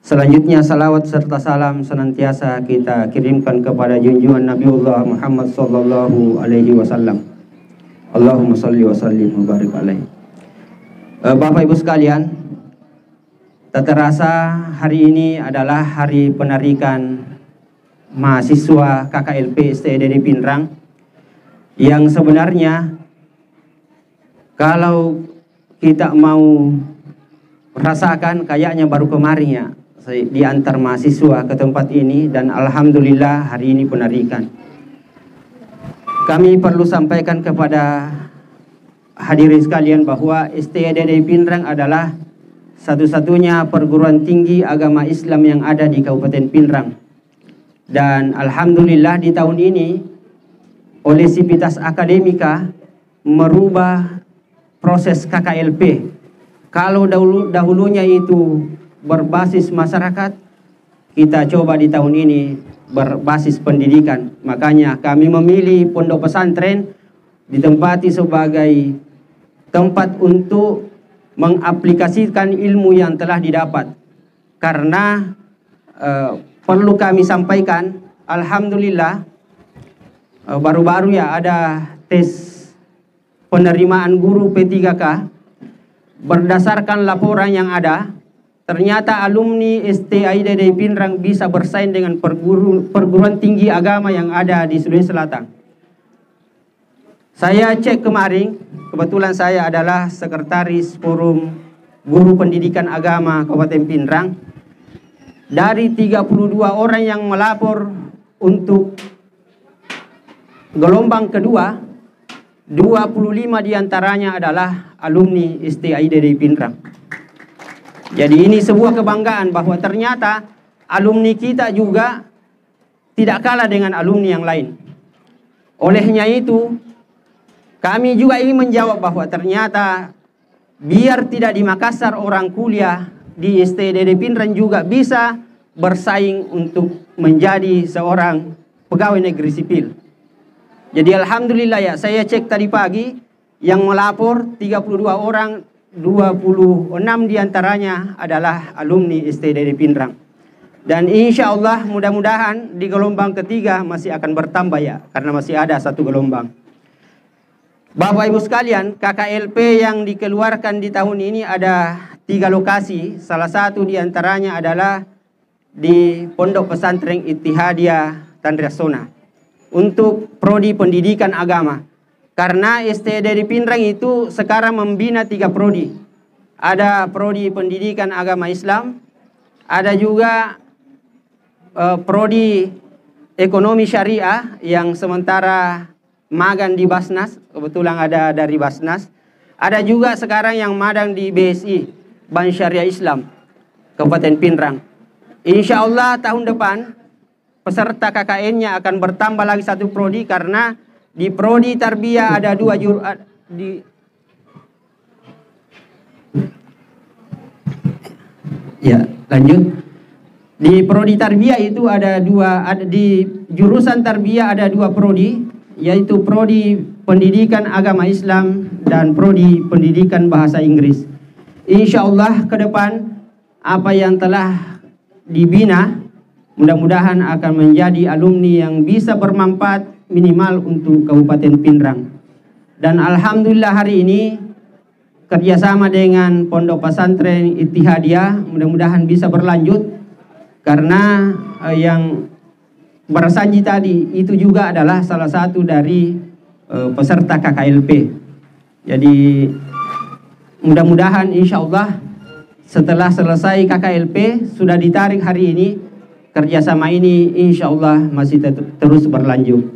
Selanjutnya salawat serta salam senantiasa kita kirimkan kepada junjungan Nabiullah Muhammad sallallahu alaihi wasallam. Allahumma salli wa sallim wa barik alaihi. Bapak Ibu sekalian, tak terasa hari ini adalah hari penarikan mahasiswa KKLP STIDD Pindrang, yang sebenarnya kalau kita mau rasakan kayaknya baru kemarin ya diantar mahasiswa ke tempat ini, dan alhamdulillah hari ini penarikan. Kami perlu sampaikan kepada hadirin sekalian bahwa STIDD Pindrang adalah satu-satunya perguruan tinggi agama Islam yang ada di Kabupaten Pindrang. Dan alhamdulillah di tahun ini oleh Sivitas Akademika merubah proses KKLP. Kalau dahulunya itu berbasis masyarakat, kita coba di tahun ini berbasis pendidikan. Makanya kami memilih pondok pesantren ditempati sebagai tempat untuk mengaplikasikan ilmu yang telah didapat. Karena perlu kami sampaikan, alhamdulillah baru-baru ya ada tes penerimaan guru P3K. Berdasarkan laporan yang ada, ternyata alumni STIDD Pindrang bisa bersaing dengan perguruan tinggi agama yang ada di Sulawesi Selatan. Saya cek kemarin, kebetulan saya adalah sekretaris Forum Guru Pendidikan Agama Kabupaten Pindrang. Dari 32 orang yang melapor untuk gelombang kedua, 25 diantaranya adalah alumni STIDD Pindrang. Jadi ini sebuah kebanggaan bahwa ternyata alumni kita juga tidak kalah dengan alumni yang lain. Olehnya itu, kami juga ingin menjawab bahwa ternyata biar tidak di Makassar orang kuliah di STIDD Pindrang juga bisa bersaing untuk menjadi seorang pegawai negeri sipil. Jadi alhamdulillah ya, saya cek tadi pagi yang melapor 32 orang, 26 diantaranya adalah alumni STIDD Pindrang. Dan insya Allah mudah-mudahan di gelombang ketiga masih akan bertambah ya, karena masih ada satu gelombang. Bapak Ibu sekalian, KKLP yang dikeluarkan di tahun ini ada 3 lokasi. Salah satu diantaranya adalah di Pondok Pesantren Ittihadiyah Tandri As-Sona untuk prodi pendidikan agama. Karena STIDD Pindrang itu sekarang membina 3 prodi. Ada prodi pendidikan agama Islam, ada juga prodi ekonomi syariah yang sementara magang di Basnas, kebetulan ada dari Basnas. Ada juga sekarang yang madang di BSI, Bank Syariah Islam, Kabupaten Pinrang. Insya Allah tahun depan peserta KKN-nya akan bertambah lagi 1 prodi, karena di prodi tarbiyah ada 2 lanjut. Di prodi tarbiyah itu ada di jurusan tarbiyah ada 2 prodi, yaitu prodi pendidikan agama Islam dan prodi pendidikan bahasa Inggris. Insya Allah ke depan apa yang telah dibina mudah-mudahan akan menjadi alumni yang bisa bermanfaat minimal untuk Kabupaten Pinrang. Dan alhamdulillah hari ini kerjasama dengan Pondok Pesantren Ittihadiyah mudah-mudahan bisa berlanjut, karena yang bersanji tadi itu juga adalah salah satu dari peserta KKLP. Jadi mudah-mudahan insya Allah setelah selesai KKLP sudah ditarik hari ini, kerjasama ini insya Allah masih terus berlanjut.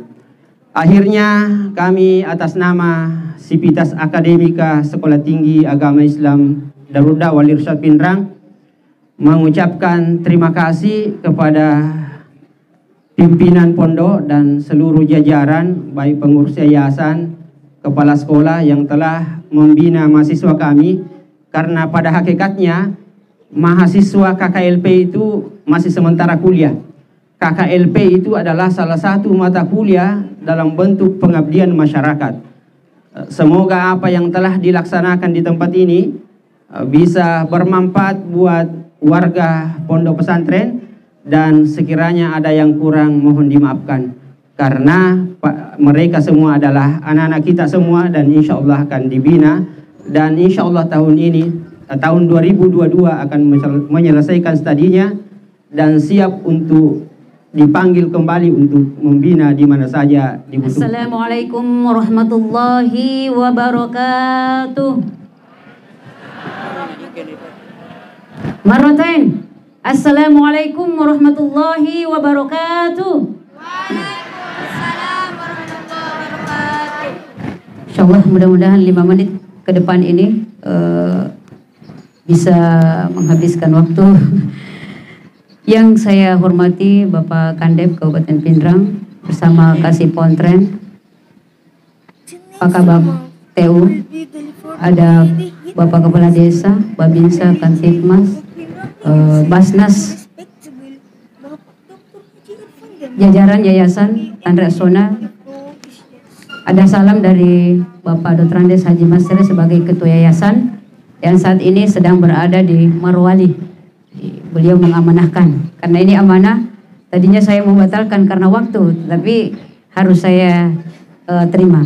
Akhirnya kami atas nama Sivitas Akademika Sekolah Tinggi Agama Islam Darul Da'wah Wal Irsyad Pinrang mengucapkan terima kasih kepada pimpinan pondok dan seluruh jajaran, baik pengurus yayasan, kepala sekolah yang telah membina mahasiswa kami, karena pada hakikatnya mahasiswa KKLP itu masih sementara kuliah. KKLP itu adalah salah satu mata kuliah dalam bentuk pengabdian masyarakat. Semoga apa yang telah dilaksanakan di tempat ini bisa bermanfaat buat warga pondok pesantren, dan sekiranya ada yang kurang mohon dimaafkan, karena mereka semua adalah anak-anak kita semua dan insya Allah akan dibina, dan insya Allah tahun ini tahun 2022 akan menyelesaikan studinya dan siap untuk dipanggil kembali untuk membina di mana saja dibutuhkan. Assalamualaikum warahmatullahi wabarakatuh. Marratain. Assalamualaikum warahmatullahi wabarakatuh. Waalaikumsalam warahmatullahi wabarakatuh. Insyaallah mudah-mudahan 5 menit ke depan ini bisa menghabiskan waktu. Yang saya hormati Bapak Kandep Kabupaten Pinrang bersama Kasih Pontren, Pak Kabab TU, ada Bapak Kepala Desa, Babinsa, Kantikmas, Basnas, jajaran Yayasan Tandra Sona. Ada salam dari Bapak Dr. Andes Haji Masri sebagai Ketua Yayasan yang saat ini sedang berada di Marwali. Beliau mengamanahkan, karena ini amanah. Tadinya saya membatalkan karena waktu, tapi harus saya terima.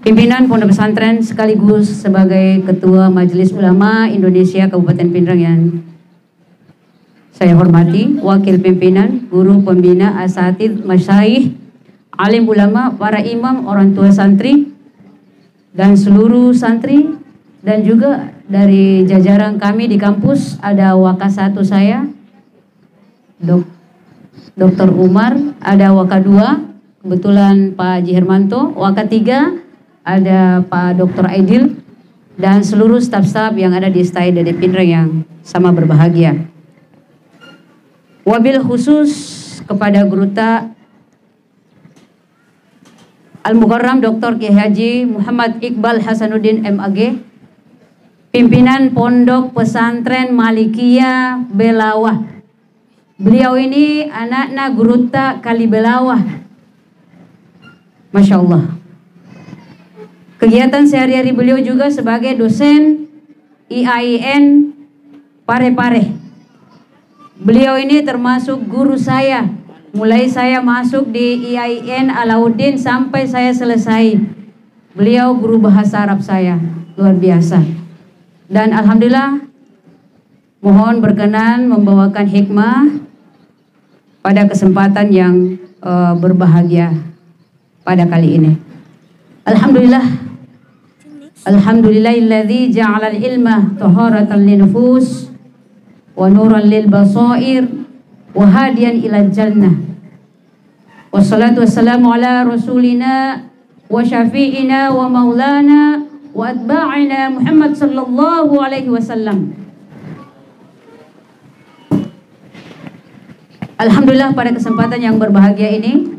Pimpinan Pondok Pesantren sekaligus sebagai Ketua Majelis Ulama Indonesia Kabupaten Pinrang yang saya hormati, wakil pimpinan, guru pembina, asatidz, masyayikh, alim ulama, para imam, orang tua santri, dan seluruh santri, dan juga dari jajaran kami di kampus ada Waka 1 saya, Dr. Umar, ada Waka 2, kebetulan Pak Haji Hermanto, Waka 3, ada Pak Dr. Aidil, dan seluruh staf-staf yang ada di STAI dari Pinrang yang sama berbahagia. Wabil khusus kepada Guruta Al-Mukarram Dr. Kiai Haji Muhammad Iqbal Hasanuddin MAG, pimpinan Pondok Pesantren Malikiyah Belawah. Beliau ini anak-anak Guruta Kali Belawah. Masya Allah. Kegiatan sehari-hari beliau juga sebagai dosen IAIN Parepare. Beliau ini termasuk guru saya. Mulai saya masuk di IAIN Alauddin sampai saya selesai. Beliau guru bahasa Arab saya. Luar biasa. Dan alhamdulillah mohon berkenan membawakan hikmah pada kesempatan yang berbahagia pada kali ini. Alhamdulillah. Alhamdulillahilladzi ja'alal ilma taharatan linufus wa nuran lil basair wa hadiyan ilal jannah. Wassalatu wassalamu ala rasulina wa syafi'ina wa maulana wa atba'ina Muhammad sallallahu alaihi wasallam. Alhamdulillah, pada kesempatan yang berbahagia ini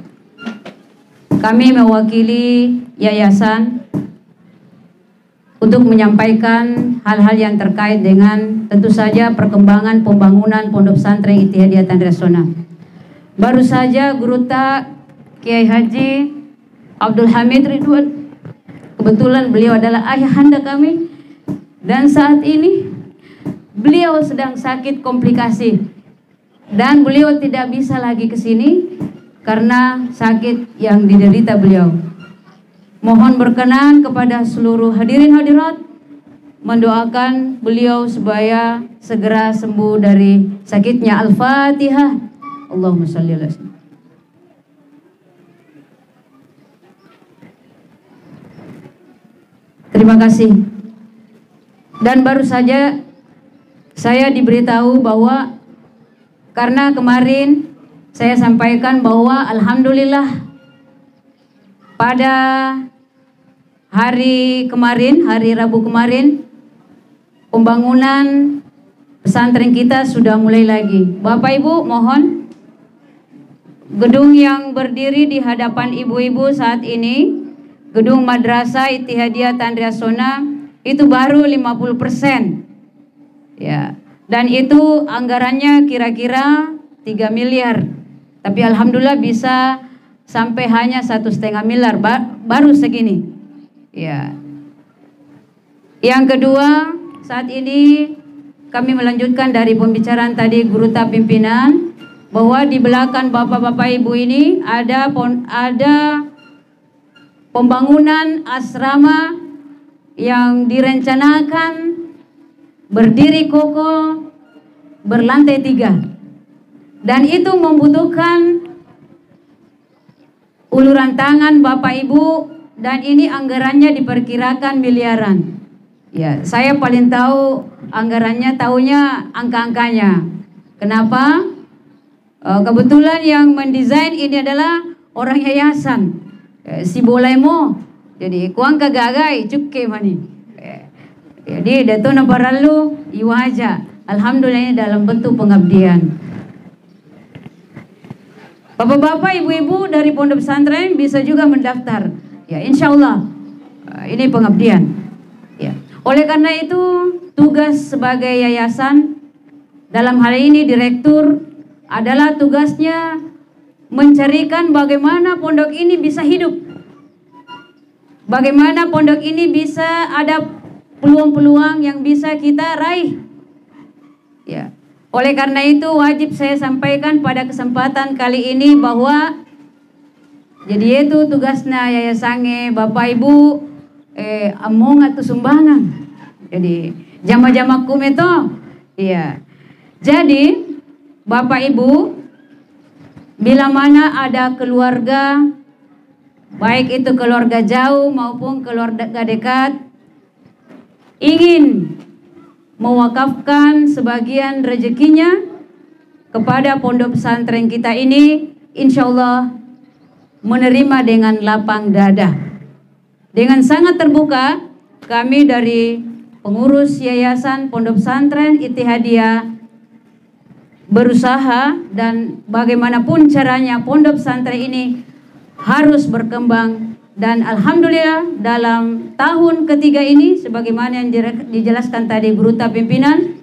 kami mewakili yayasan untuk menyampaikan hal-hal yang terkait dengan tentu saja perkembangan pembangunan Pondok Pesantren Ittihadiyah Tandri As-Sunnah. Baru saja Guru Tak Kiai Haji Abdul Hamid Ridwan, kebetulan beliau adalah ayahanda kami, dan saat ini beliau sedang sakit komplikasi dan beliau tidak bisa lagi ke sini karena sakit yang diderita beliau. Mohon berkenan kepada seluruh hadirin hadirat mendoakan beliau supaya segera sembuh dari sakitnya. Al-Fatihah. Allahumma shalli ala sayyidina. Terima kasih. Dan baru saja saya diberitahu bahwa karena kemarin saya sampaikan bahwa alhamdulillah pada hari kemarin, hari Rabu kemarin, pembangunan pesantren kita sudah mulai lagi. Bapak Ibu, mohon gedung yang berdiri di hadapan ibu-ibu saat ini, gedung Madrasah Ittihadiyah Tandri As-Sunnah, itu baru 50%. Ya, dan itu anggarannya kira-kira 3 miliar. Tapi alhamdulillah bisa sampai hanya 1,5 miliar, baru segini. Ya. Yang kedua, saat ini kami melanjutkan dari pembicaraan tadi Guru Tak pimpinan, bahwa di belakang bapak-bapak ibu ini ada pembangunan asrama yang direncanakan berdiri kokoh berlantai 3, dan itu membutuhkan uluran tangan Bapak Ibu, dan ini anggarannya diperkirakan miliaran. Ya, saya paling tahu anggarannya, tahunya angka-angkanya. Kenapa? Kebetulan yang mendesain ini adalah orang yayasan, si Bolemo. Jadi kuang kagagai cukke mani. Jadi dato namparalu iwaja. Alhamdulillah ini dalam bentuk pengabdian. Bapak-bapak, ibu-ibu dari pondok pesantren bisa juga mendaftar. Ya, insya Allah ini pengabdian. Ya. Oleh karena itu, tugas sebagai yayasan dalam hal ini direktur adalah tugasnya mencarikan bagaimana pondok ini bisa hidup, bagaimana pondok ini bisa ada peluang-peluang yang bisa kita raih. Ya. Oleh karena itu wajib saya sampaikan pada kesempatan kali ini bahwa jadi itu tugasnya yayasannya Bapak Ibu among atau sumbangan. Jadi jama-jama kumeto. Iya. Jadi Bapak Ibu, bila mana ada keluarga, baik itu keluarga jauh maupun keluarga dekat, ingin mewakafkan sebagian rezekinya kepada pondok pesantren kita ini, insya Allah menerima dengan lapang dada. Dengan sangat terbuka, kami dari pengurus yayasan pondok pesantren Ittihadiyah berusaha, dan bagaimanapun caranya pondok pesantren ini harus berkembang. Dan alhamdulillah dalam tahun ketiga ini, sebagaimana yang dijelaskan tadi Guru Tak pimpinan,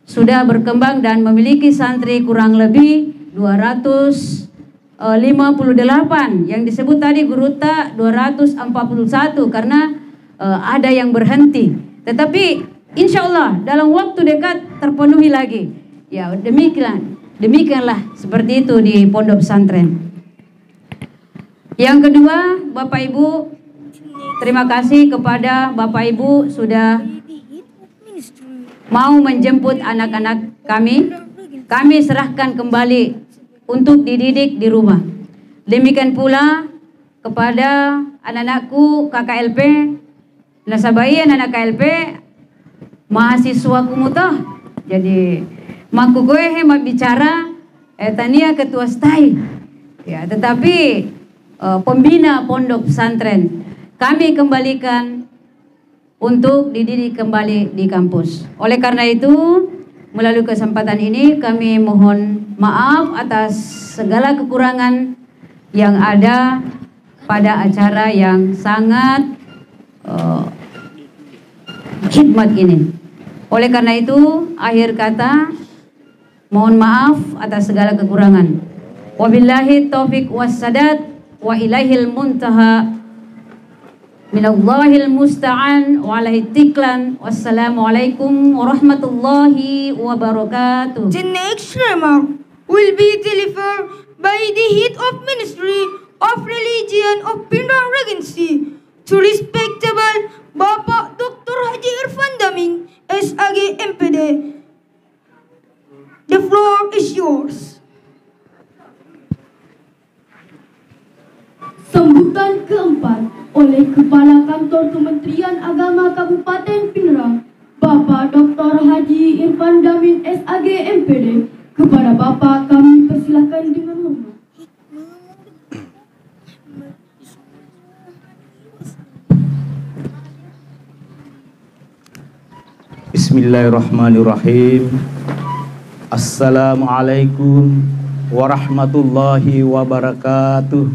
sudah berkembang dan memiliki santri kurang lebih 258. Yang disebut tadi Guru Tak 241 karena ada yang berhenti. Tetapi insya Allah dalam waktu dekat terpenuhi lagi. Ya, demikianlah seperti itu di pondok pesantren. Yang kedua, Bapak Ibu, terima kasih kepada Bapak Ibu sudah mau menjemput anak-anak kami. Kami serahkan kembali untuk dididik di rumah. Demikian pula kepada anak-anakku KKLP, nasabaya anak KLP, mahasiswa kumutoh. Jadi maku gue hemat bicara tania ketua stai. Ya, tetapi pembina pondok pesantren kami kembalikan untuk dididik kembali di kampus. Oleh karena itu, melalui kesempatan ini kami mohon maaf atas segala kekurangan yang ada pada acara yang sangat khidmat ini. Oleh karena itu, akhir kata, mohon maaf atas segala kekurangan. Wabillahi taufiq wassadat wa ilaihil muntaha. Minallahil musta'an wa alaihi tiklan. Wassalamualaikum warahmatullahi wabarakatuh. The next remark will be delivered by the head of Ministry of Religion of Pindrang Regency to respectable Bapak Dr. Haji Irfan Daming, SAG MPD. The floor is yours. Sambutan keempat oleh Kepala Kantor Kementerian Agama Kabupaten Pindrang, Bapak Dr. Haji Irfan Damin SAG MPD. Kepada Bapak kami persilakan dengan hormat. Bismillahirrahmanirrahim. Assalamualaikum warahmatullahi wabarakatuh.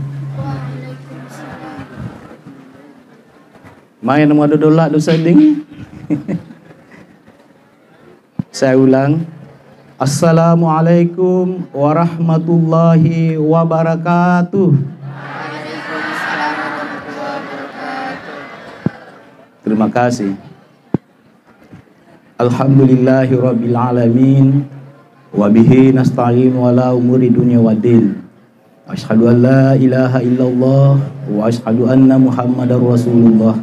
Main nama dodolak tu seding. Saya ulang. Assalamualaikum warahmatullahi wabarakatuh. Terima kasih. Alhamdulillahi rabbil alamin wa bihi nasta'in wala umuri dunya waddin. Asyhadu an la ilaha illallah wa asyhadu anna Muhammadar Rasulullah.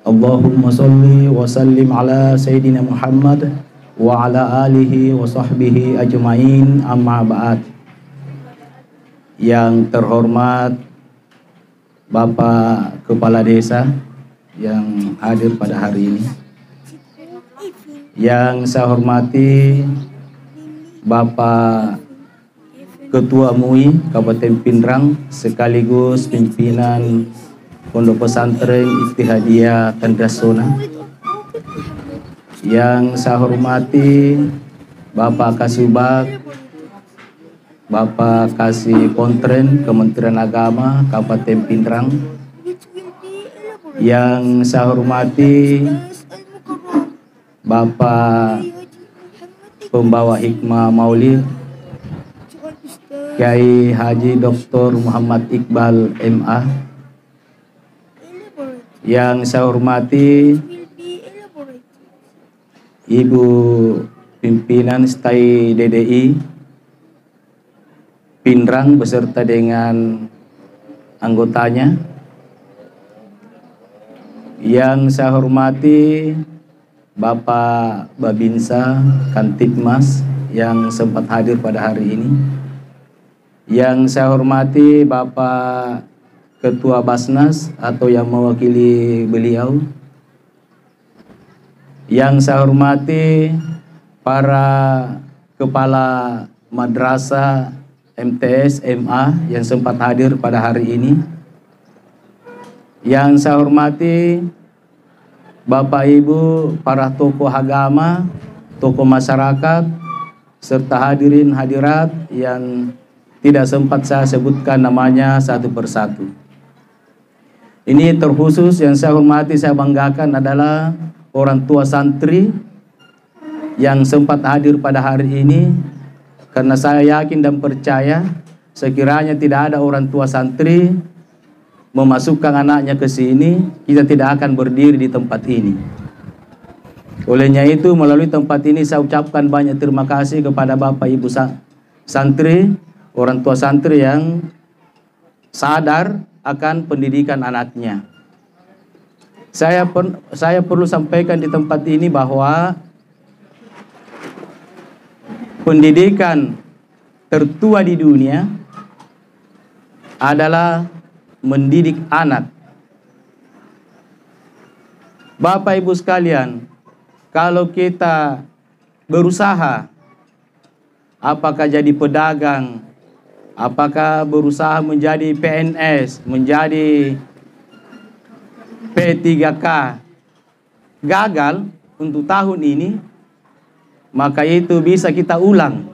Allahumma salli wa sallim ala Sayyidina Muhammad wa ala alihi wa sahbihi ajma'in, amma ba'd. Yang terhormat Bapak Kepala Desa yang hadir pada hari ini, yang saya hormati Bapak Ketua MUI Kabupaten Pindrang sekaligus pimpinan Pondok Pesantren Ittihadiyah Tandasona, yang saya hormati Bapak Kasubag, Bapak Kasih Kontren Kementerian Agama Kabupaten Pindrang, yang saya hormati Bapak Pembawa Hikmah Maulid Kiai Haji Dr. Muhammad Iqbal MA, yang saya hormati Ibu Pimpinan STAI DDI Pindrang beserta dengan anggotanya, yang saya hormati Bapak Babinsa Kantipmas yang sempat hadir pada hari ini, yang saya hormati Bapak Ketua Basnas atau yang mewakili beliau, yang saya hormati para kepala madrasah MTS MA yang sempat hadir pada hari ini, yang saya hormati Bapak Ibu para tokoh agama, tokoh masyarakat, serta hadirin hadirat yang tidak sempat saya sebutkan namanya satu persatu. Ini terkhusus yang saya hormati, saya banggakan adalah orang tua santri yang sempat hadir pada hari ini, karena saya yakin dan percaya sekiranya tidak ada orang tua santri memasukkan anaknya ke sini, kita tidak akan berdiri di tempat ini. Olehnya itu, melalui tempat ini saya ucapkan banyak terima kasih kepada Bapak Ibu santri, orang tua santri yang sadar akan pendidikan anaknya. Saya perlu sampaikan di tempat ini bahwa pendidikan tertua di dunia adalah mendidik anak. Bapak Ibu sekalian, kalau kita berusaha, apakah jadi pedagang, apakah berusaha menjadi PNS, menjadi P3K, gagal untuk tahun ini, maka itu bisa kita ulang.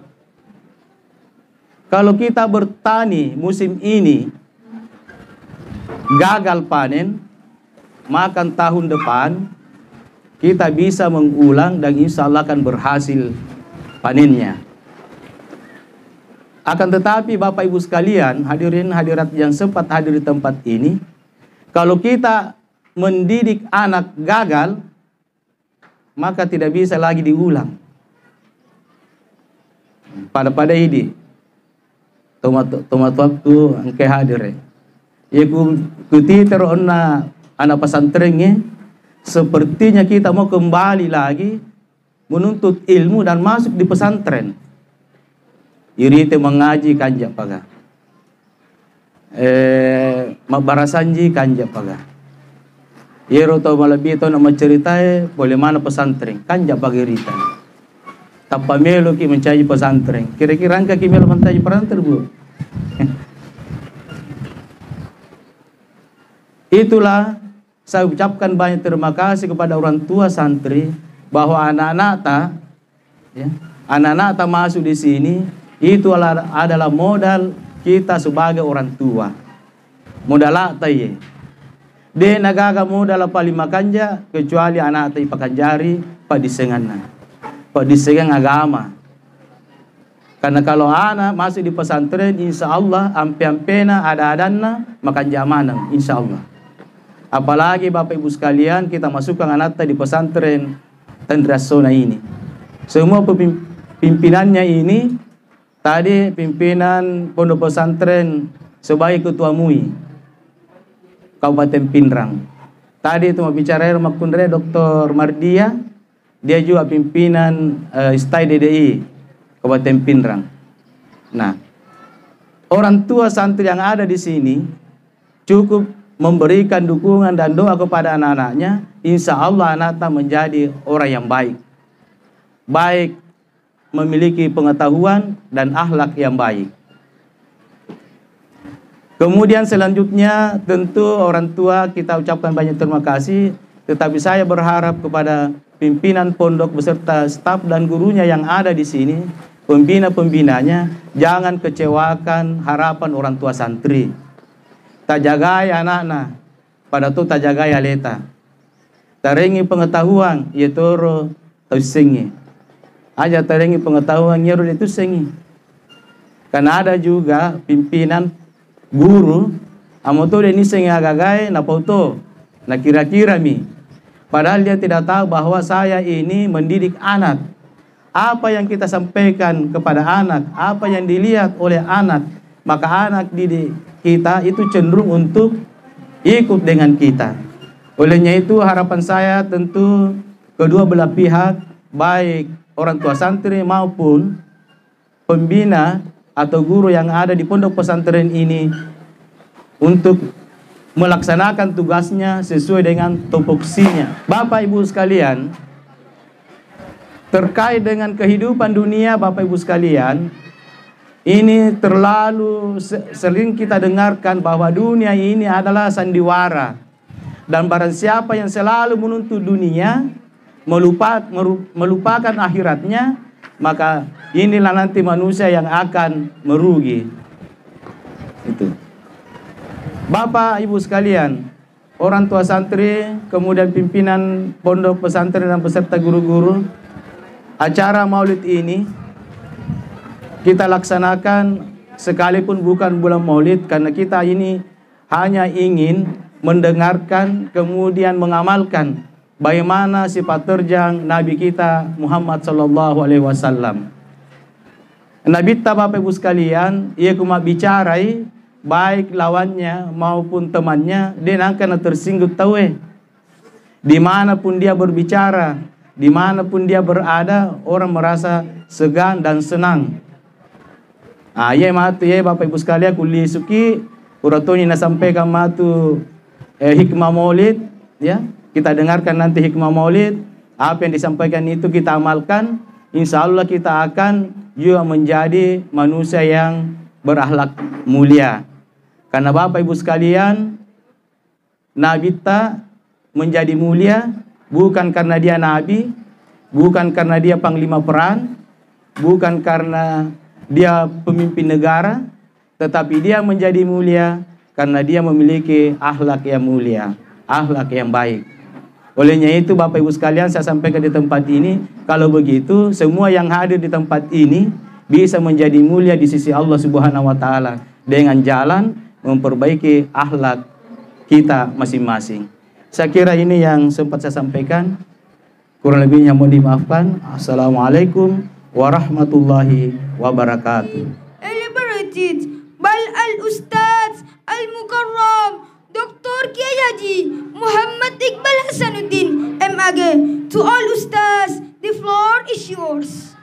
Kalau kita bertani musim ini gagal panen, maka tahun depan kita bisa mengulang dan insya Allah akan berhasil panennya. Akan tetapi Bapak Ibu sekalian, hadirin hadirat yang sempat hadir di tempat ini, kalau kita mendidik anak gagal, maka tidak bisa lagi diulang. Pada ini tomat waktu angke hadir ya kuti terona anak pesantrennya, sepertinya kita mau kembali lagi menuntut ilmu dan masuk di pesantren. Irite mengaji kanja paga, mabarasanji kanja paga. Yero to malabito na maceritai boleh mana pesantren kanja paga irita. Tanpa melo ki mencari pesantren. Kira-kira angka ki melo mencari pesantren bu. Itulah saya ucapkan banyak terima kasih kepada orang tua santri bahwa anak-anak anak-anak masuk di sini itu adalah modal kita sebagai orang tua. Modal taye. De nagaga modal paling makanja kecuali anak tai pakanjari padisenganna. Padisengan agama. Karena kalau anak masuk di pesantren, insya Allah ampe-ampena ada-adanna makan jamanan, insya Allah. Apalagi Bapak Ibu sekalian, kita masukkan anak di pesantren Tandrasona ini. Semua pimpinannya ini, tadi pimpinan pondok pesantren sebagai ketua MUI Kabupaten Pindrang. Tadi itu mau bicara Makundre Dr. Mardia, dia juga pimpinan STAI DDI Kabupaten Pindrang. Nah, orang tua santri yang ada di sini cukup memberikan dukungan dan doa kepada anak-anaknya, insya Allah anak-anak menjadi orang yang baik. Baik memiliki pengetahuan dan akhlak yang baik. Kemudian selanjutnya tentu orang tua kita ucapkan banyak terima kasih, tetapi saya berharap kepada pimpinan pondok beserta staf dan gurunya yang ada di sini, pembina-pembinanya, jangan kecewakan harapan orang tua santri. Tajagai anak-anak, pada tu tajagai aleta. Tarengi pengetahuan, yetoro tausengi. Aja tarengi pengetahuan nyeru itu sengi. Karena ada juga pimpinan guru, amoto deni sengi agagai na foto, na kira-kira mi. Padahal dia tidak tahu bahwa saya ini mendidik anak. Apa yang kita sampaikan kepada anak, apa yang dilihat oleh anak, maka anak didik kita itu cenderung untuk ikut dengan kita. Olehnya itu harapan saya tentu kedua belah pihak, baik orang tua santri maupun pembina atau guru yang ada di pondok pesantren ini untuk melaksanakan tugasnya sesuai dengan tupoksinya. Bapak Ibu sekalian, terkait dengan kehidupan dunia Bapak Ibu sekalian, ini terlalu sering kita dengarkan bahwa dunia ini adalah sandiwara. Dan barang siapa yang selalu menuntut dunia, melupakan akhiratnya, maka inilah nanti manusia yang akan merugi. Itu. Bapak Ibu sekalian, orang tua santri, kemudian pimpinan pondok pesantren dan peserta guru-guru, acara maulid ini kita laksanakan sekalipun bukan bulan maulid, karena kita ini hanya ingin mendengarkan kemudian mengamalkan bagaimana sifat terjang Nabi kita Muhammad sallallahu alaihi wasallam. Nabi kita Bapak Ibu sekalian, ia cuma bicarai baik lawannya maupun temannya, dia akan tersinggung tahu dimanapun dia berbicara, dimanapun dia berada, orang merasa segan dan senang. Ya matu ya Bapak Ibu sekalian, kuli suki uratoni na sampaikan matu hikmah maulid, ya kita dengarkan nanti hikmah maulid, apa yang disampaikan itu kita amalkan, insya Allah kita akan juga menjadi manusia yang berakhlak mulia. Karena Bapak Ibu sekalian, Nabi ta menjadi mulia bukan karena dia Nabi, bukan karena dia panglima perang, bukan karena dia pemimpin negara, tetapi dia menjadi mulia karena dia memiliki akhlak yang mulia, akhlak yang baik. Olehnya itu Bapak Ibu sekalian, saya sampaikan di tempat ini, kalau begitu semua yang hadir di tempat ini bisa menjadi mulia di sisi Allah Subhanahu wa taala dengan jalan memperbaiki akhlak kita masing-masing. Saya kira ini yang sempat saya sampaikan. Kurang lebihnya mohon dimaafkan. Assalamualaikum warahmatullahi wabarakatuh. Celebrated by Al-Ustadz Al-Mukarram Dr. Kiai Haji Muhammad Iqbal Hasanuddin MAG. To all Ustadz, the floor is yours.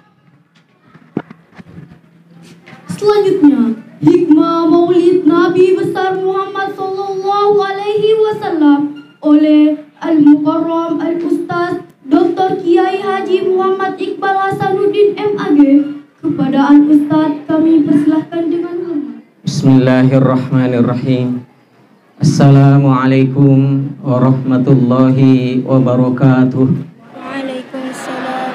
Selanjutnya, hikmah Maulid Nabi besar Muhammad Sallallahu Alaihi Wasallam oleh Al-Mukarram Al-Ustadz Dr. Kiai Haji Muhammad Iqbal Hasanuddin MAG. Kepada Al-Ustadz kami persilahkan dengan hormat. Bismillahirrahmanirrahim. Assalamualaikum warahmatullahi wabarakatuh. Waalaikumsalam.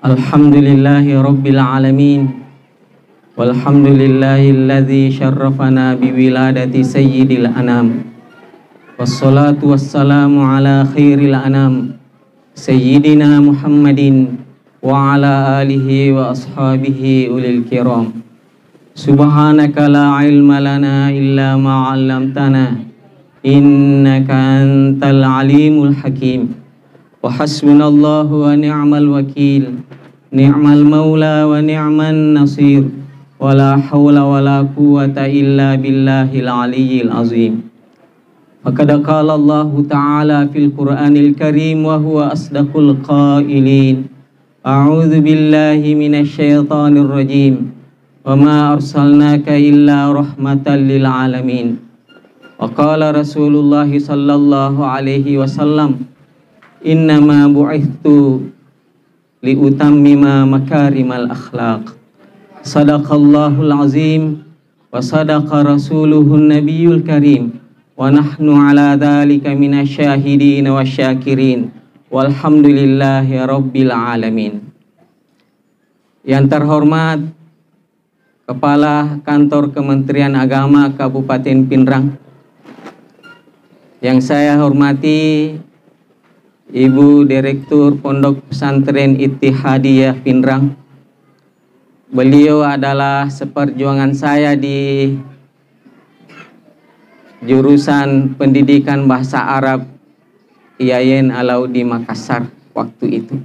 Alhamdulillahi rabbil alamin. Walhamdulillahilladzi syarrafana biwiladati sayyidil anam. Wassalatu wassalamu ala khairil anam Sayyidina Muhammadin wa ala alihi wa ashabihi ulil kiram. Subhanaka la ilma lana illa ma 'allamtana innaka antal alimul hakim. Wa hasbunallahu wa ni'mal wakil, ni'mal maula wa ni'man nasir. Wa la hawla wa la quwwata illa billahil aliyyil azim. Faqad qala Allah ta'ala fil Qur'anil Karim wa huwa asdaqul qailin. A'udzu billahi minasy syaithanir rajim. Wa ma arsalnaka illa rahmatan lil alamin. Wa qala Rasulullah sallallahu alaihi wasallam, innama bu'ithtu li utammima makarimal akhlaq. Sadaqallahul azim wa sadaqa rasuluhun nabiyul karim. Wa nahnu ala dhalika minasyahidin wa syakirin. Walhamdulillahi rabbil alamin. Yang terhormat Kepala Kantor Kementerian Agama Kabupaten Pinrang, yang saya hormati Ibu Direktur Pondok Pesantren Ittihadiyah Pinrang. Beliau adalah seperjuangan saya di jurusan pendidikan bahasa Arab IAIN Alaudi Makassar waktu itu.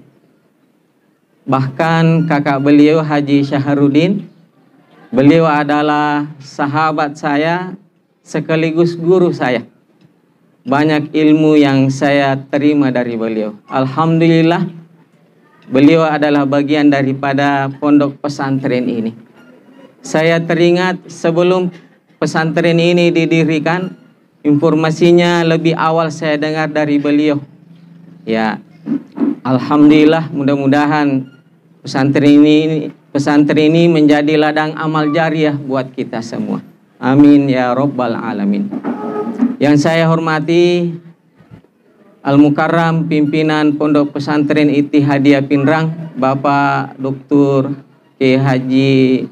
Bahkan kakak beliau Haji Syahrudin, beliau adalah sahabat saya sekaligus guru saya. Banyak ilmu yang saya terima dari beliau. Alhamdulillah, beliau adalah bagian daripada pondok pesantren ini. Saya teringat sebelum pesantren ini didirikan, informasinya lebih awal saya dengar dari beliau. Ya, alhamdulillah, mudah-mudahan pesantren ini menjadi ladang amal jariah buat kita semua. Amin ya rabbal alamin. Yang saya hormati Al-Mukarram pimpinan Pondok Pesantren Ittihadiyah Pinrang, Bapak Dr. Kiai Haji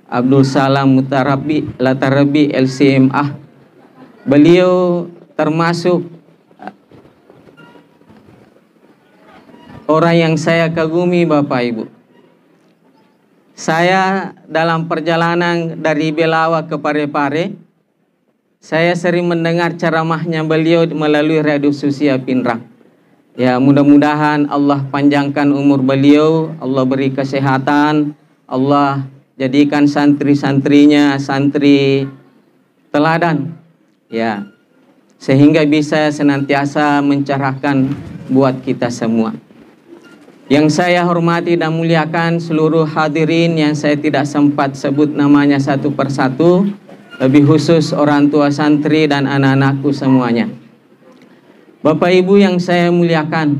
Abdul Salam Latarabi LCMA. Beliau termasuk orang yang saya kagumi, Bapak Ibu. Saya dalam perjalanan dari Belawa ke Parepare, saya sering mendengar ceramahnya beliau melalui radio sosial Pinrang. Ya, mudah-mudahan Allah panjangkan umur beliau, Allah beri kesehatan, Allah jadikan santri-santrinya santri teladan. Ya, sehingga bisa senantiasa mencerahkan buat kita semua. Yang saya hormati dan muliakan seluruh hadirin yang saya tidak sempat sebut namanya satu persatu, lebih khusus orang tua santri dan anak-anakku semuanya. Bapak Ibu yang saya muliakan,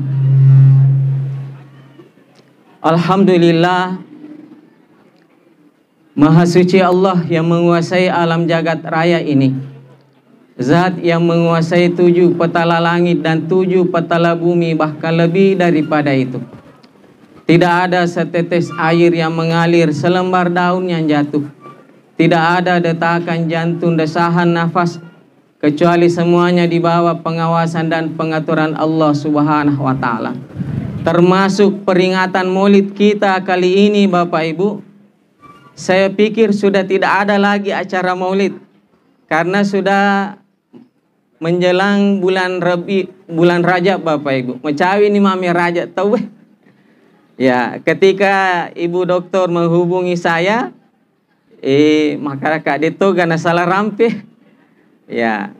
alhamdulillah Maha suci Allah yang menguasai alam jagat raya ini, Zat yang menguasai 7 petala langit dan 7 petala bumi, bahkan lebih daripada itu. Tidak ada setetes air yang mengalir, selembar daun yang jatuh. Tidak ada detakan jantung, desahan nafas, kecuali semuanya di bawah pengawasan dan pengaturan Allah Subhanahu wa Ta'ala. Termasuk peringatan Maulid kita kali ini, Bapak Ibu. Saya pikir sudah tidak ada lagi acara Maulid, karena sudah menjelang bulan Rajab, Bapak Ibu. Mecawi ini mami Rajab, tahu? Ya, ketika Ibu Doktor menghubungi saya, maka Kak Dito gana salah rampih. Ya,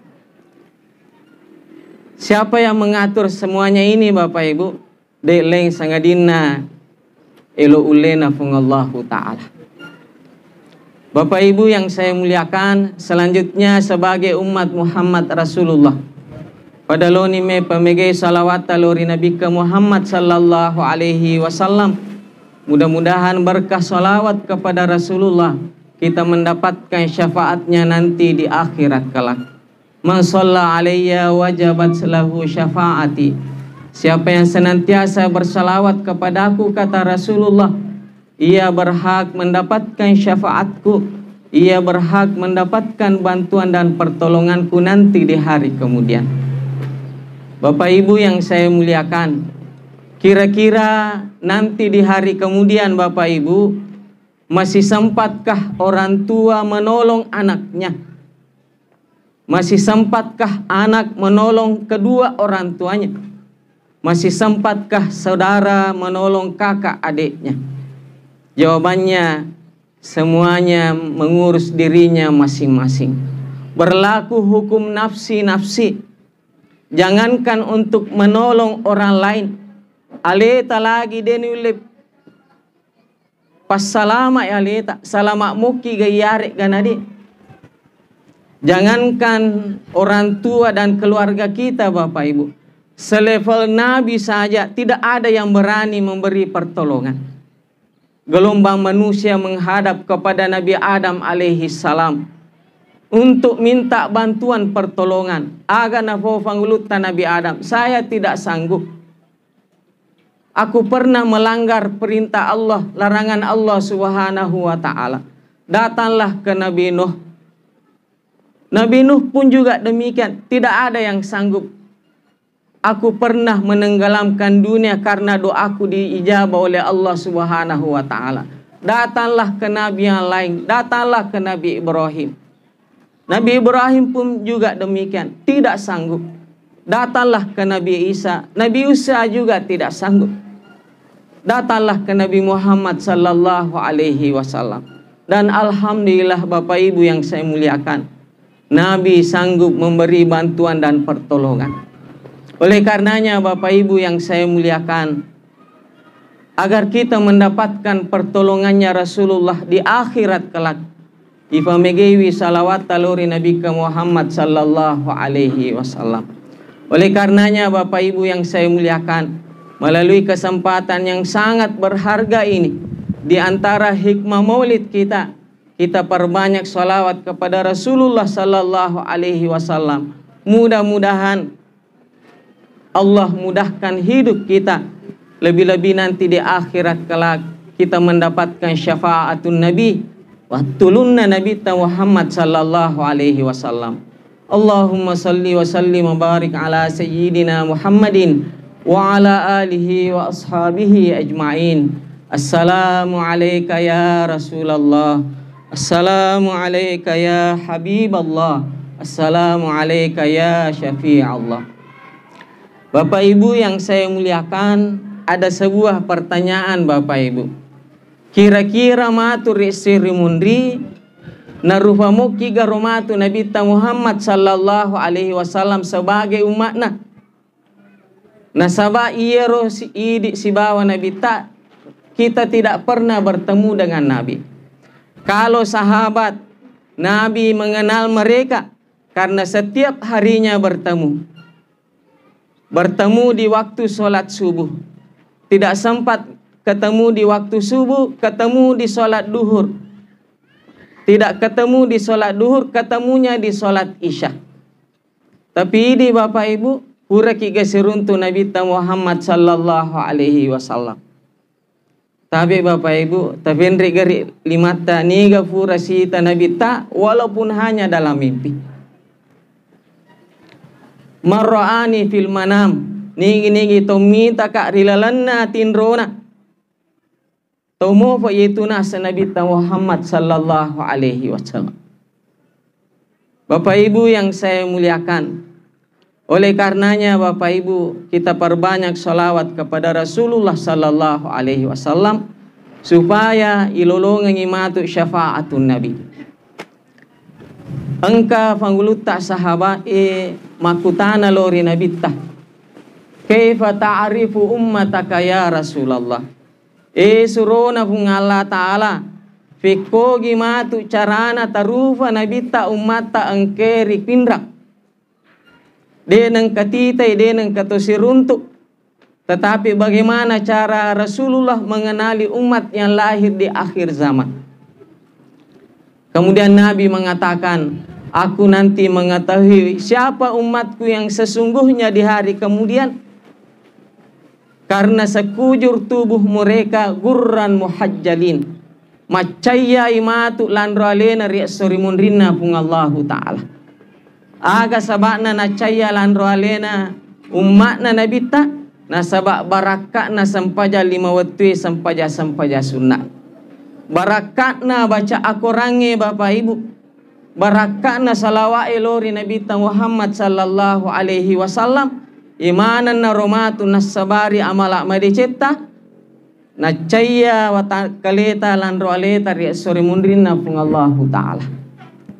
siapa yang mengatur semuanya ini, Bapak Ibu? Dek leng sangadina elo ulena fungallahu ta'ala. Bapak Ibu yang saya muliakan, selanjutnya sebagai umat Muhammad Rasulullah, pada loni me pemegay salawat talori Nabi ke Muhammad sallallahu alaihi wasallam, mudah-mudahan berkah salawat kepada Rasulullah kita mendapatkan syafaatnya nanti di akhirat kelak. Man shalla alayya wajabat lahu syafaati. Siapa yang senantiasa bersalawat kepadaku, kata Rasulullah, ia berhak mendapatkan syafaatku, ia berhak mendapatkan bantuan dan pertolonganku nanti di hari kemudian. Bapak Ibu yang saya muliakan, kira-kira nanti di hari kemudian, Bapak Ibu, masih sempatkah orang tua menolong anaknya? Masih sempatkah anak menolong kedua orang tuanya? Masih sempatkah saudara menolong kakak adiknya? Jawabannya, semuanya mengurus dirinya masing-masing. Berlaku hukum nafsi-nafsi. Jangankan untuk menolong orang lain, aleta lagi denulip pas salama ya aleta, salama muki gayare ganadi. Jangankan orang tua dan keluarga kita, Bapak Ibu, selevel Nabi saja tidak ada yang berani memberi pertolongan. Gelombang manusia menghadap kepada Nabi Adam alaihi salam untuk minta bantuan pertolongan. Aga nafo fanggulutan Nabi Adam, saya tidak sanggup. Aku pernah melanggar perintah Allah, larangan Allah Subhanahu wa Ta'ala. Datanglah ke Nabi Nuh. Nabi Nuh pun juga demikian, tidak ada yang sanggup. Aku pernah menenggelamkan dunia karena doaku diijabah oleh Allah Subhanahu wa Ta'ala. Datanglah ke Nabi yang lain, datanglah ke Nabi Ibrahim. Nabi Ibrahim pun juga demikian, tidak sanggup. Datanglah ke Nabi Isa, Nabi Isa juga tidak sanggup. Datanglah ke Nabi Muhammad sallallahu alaihi wasallam. Dan alhamdulillah Bapak Ibu yang saya muliakan, Nabi sanggup memberi bantuan dan pertolongan. Oleh karenanya Bapak Ibu yang saya muliakan, agar kita mendapatkan pertolongannya Rasulullah di akhirat kelak, ifamegewi salawat taluri Nabi ke Muhammad sallallahu alaihi wasallam. Oleh karenanya Bapak Ibu yang saya muliakan, melalui kesempatan yang sangat berharga ini, di antara hikmah maulid kita, kita perbanyak salawat kepada Rasulullah sallallahu alaihi wasallam. Mudah-mudahan Allah mudahkan hidup kita, lebih-lebih nanti di akhirat kelak kita mendapatkan syafaatun Nabi wa tulunna Nabi Muhammad sallallahu alaihi wasallam. Allahumma salli wa sallim wa barik ala sayyidina Muhammadin wa ala alihi wa ashabihi ajma'in. Assalamu alayka ya Rasulullah, assalamu alayka ya Habiballah, assalamu alayka ya Syafi'allah. Bapak Ibu yang saya muliakan, ada sebuah pertanyaan Bapak Ibu. Kira-kira matur isiri mundri narufa muki garomatu Nabi Muhammad sallallahu alaihi wasallam sebagai umatna. Nasaba iero si idi si bawa Nabi ta, kita tidak pernah bertemu dengan Nabi. Kalau sahabat Nabi mengenal mereka karena setiap harinya bertemu. Bertemu di waktu sholat subuh. Tidak sempat ketemu di waktu subuh, ketemu di sholat duhur. Tidak ketemu di sholat duhur, ketemunya di sholat isya. Tapi ini Bapak Ibu, pura kita seruntu Nabi Muhammad sallallahu alaihi wasallam. Tapi Bapak Ibu, tapi gari limata niga pura sita Nabi ta, walaupun hanya dalam mimpi. Marra'ani fil manam, nigi to minta kak rilalanna tinrona. Tomo fa yituna Nabi Muhammad sallallahu alaihi wasallam. Bapak Ibu yang saya muliakan, oleh karenanya Bapak Ibu kita perbanyak sholawat kepada Rasulullah sallallahu alaihi wasallam supaya ilolongan imatu syafaatun Nabi. Engka fangguluta sahabat makutana lori Nabi ta. Kaifa ta'rifu ummataka ya Rasulullah? Surona pun Allah Ta'ala Fiko gimatu carana tarufa nabita ummata angkeri pindrak deneng katitai deneng katosiruntuk. Tetapi bagaimana cara Rasulullah mengenali umat yang lahir di akhir zaman? Kemudian Nabi mengatakan, aku nanti mengetahui siapa umatku yang sesungguhnya di hari kemudian, karena sekujur tubuh mereka gurran muhajjalin, macaya imatu landro alena riasorimun rinna pung Allahu Ta'ala. Aga sabakna nacaya landro alena umatna nabita, nasabak barakatna sampaja lima watui sampaja sunnah. Barakatna baca akorange Bapak Ibu, barakatna salawat elori Nabi Muhammad sallallahu alaihi wasallam. Imanan na romatun nasabari amalak madiceta nacaya watakaleta landro aleta riasori mundrin na pung Allahu Ta'ala.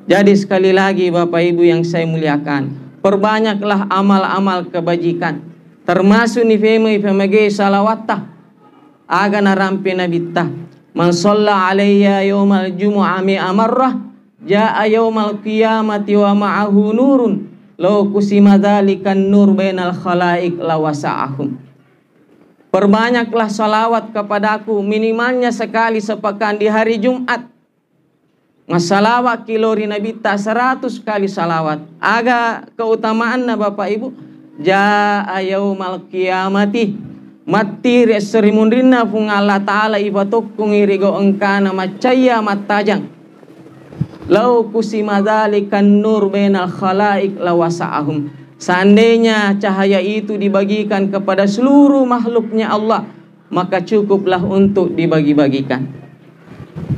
Jadi sekali lagi Bapak Ibu yang saya muliakan, perbanyaklah amal-amal kebajikan, termasuk ifemege salawatah aga narampe nabita. Man shalla alayya yawmal jumu'ah mi'a marrah ja'a yawmal qiyamati wa ma'ahu nurun law kusima dzalikan nur bainal khalaik lawasa'ahum. Perbanyaklah salawat kepadaku, minimalnya sekali sepekan di hari Jumat. Masalawat kilori Nabi ta 100 kali salawat. Aga keutamaanna Bapak Ibu, ja'a yaumal qiyamati mati resrimundrinna fung Allah Ta'ala ibatukung irigo engkana macaya matajang. Lau kusima dzalikan nur bainal khalaik lawasa'ahum. Seandainya cahaya itu dibagikan kepada seluruh makhluknya Allah, maka cukuplah untuk dibagi-bagikan.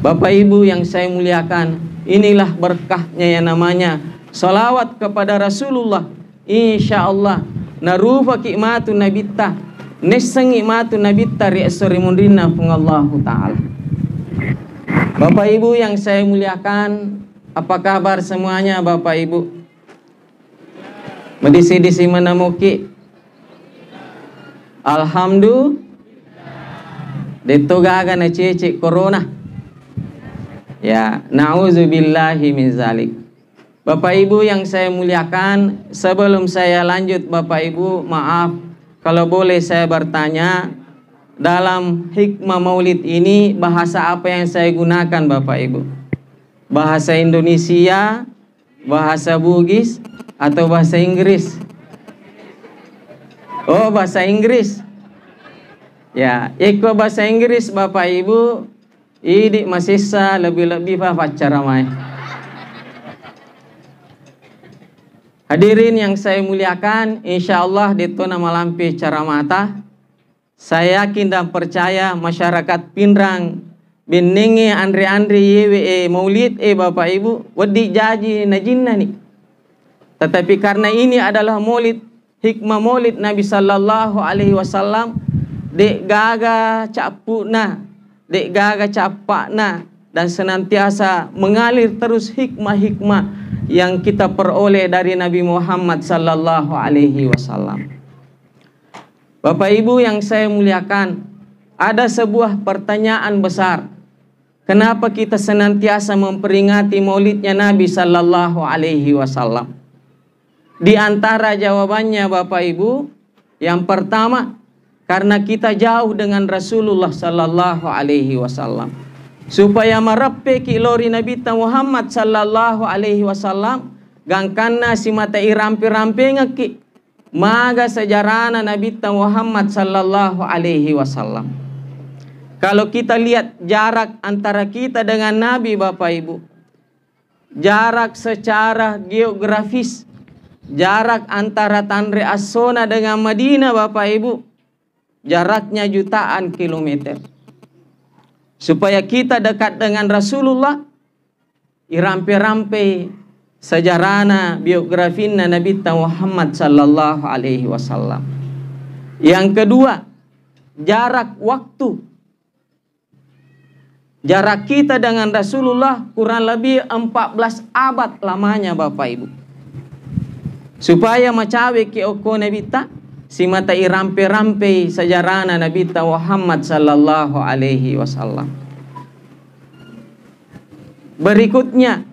Bapak Ibu yang saya muliakan, inilah berkahnya yang namanya salawat kepada Rasulullah. Insya Allah narufa ki'matu nabita neseng imatu nabita ri'asori mundrina pungallahu Ta'ala. Bapak Ibu yang saya muliakan, apa kabar semuanya Bapak Ibu? Medisi-disi menemuki alhamdulillah detogaga na cece corona. Ya, na'udzubillahi min zalik. Bapak Ibu yang saya muliakan, sebelum saya lanjut Bapak Ibu, maaf kalau boleh saya bertanya, dalam hikmah maulid ini bahasa apa yang saya gunakan Bapak Ibu? Bahasa Indonesia, bahasa Bugis, atau bahasa Inggris? Oh, bahasa Inggris. Ya, ikut bahasa Inggris Bapak Ibu, ini masisa lebih-lebih pacara mai. Hadirin yang saya muliakan, insya Allah dituna malampi cara mata. Saya yakin dan percaya masyarakat Pindrang Beningi Andre yewe maulid Bapak Ibu wedi jaji najinna nih. Tetapi karena ini adalah maulid, hikmah maulid Nabi sallallahu alaihi wasallam, dek gaga capuna, dek gaga capakna, dan senantiasa mengalir terus hikmah-hikmah yang kita peroleh dari Nabi Muhammad sallallahu alaihi wasallam. Bapak Ibu yang saya muliakan, ada sebuah pertanyaan besar. Kenapa kita senantiasa memperingati maulidnya Nabi sallallahu alaihi wasallam? Di antara jawabannya Bapak Ibu, yang pertama, karena kita jauh dengan Rasulullah sallallahu alaihi wasallam. supaya marappe ki lori Nabi Muhammad sallallahu alaihi wasallam gangkanna si mata irampe-rampe ngaki maga sejarana Nabi Muhammad sallallahu alaihi wasallam. Kalau kita lihat jarak antara kita dengan Nabi, Bapak Ibu, jarak secara geografis, jarak antara Tanre As-Sona dengan Madinah, Bapak Ibu, jaraknya jutaan kilometer. Supaya kita dekat dengan Rasulullah, irampe-rampe sejarana biografina Nabi Muhammad sallallahu alaihi wasallam. Yang kedua, jarak waktu. Jarak kita dengan Rasulullah kurang lebih 14 abad lamanya, Bapak Ibu. Supaya macawe ke oko Nabi si mata irampe-rampe sejarana Nabi Muhammad sallallahu alaihi wasallam. Berikutnya,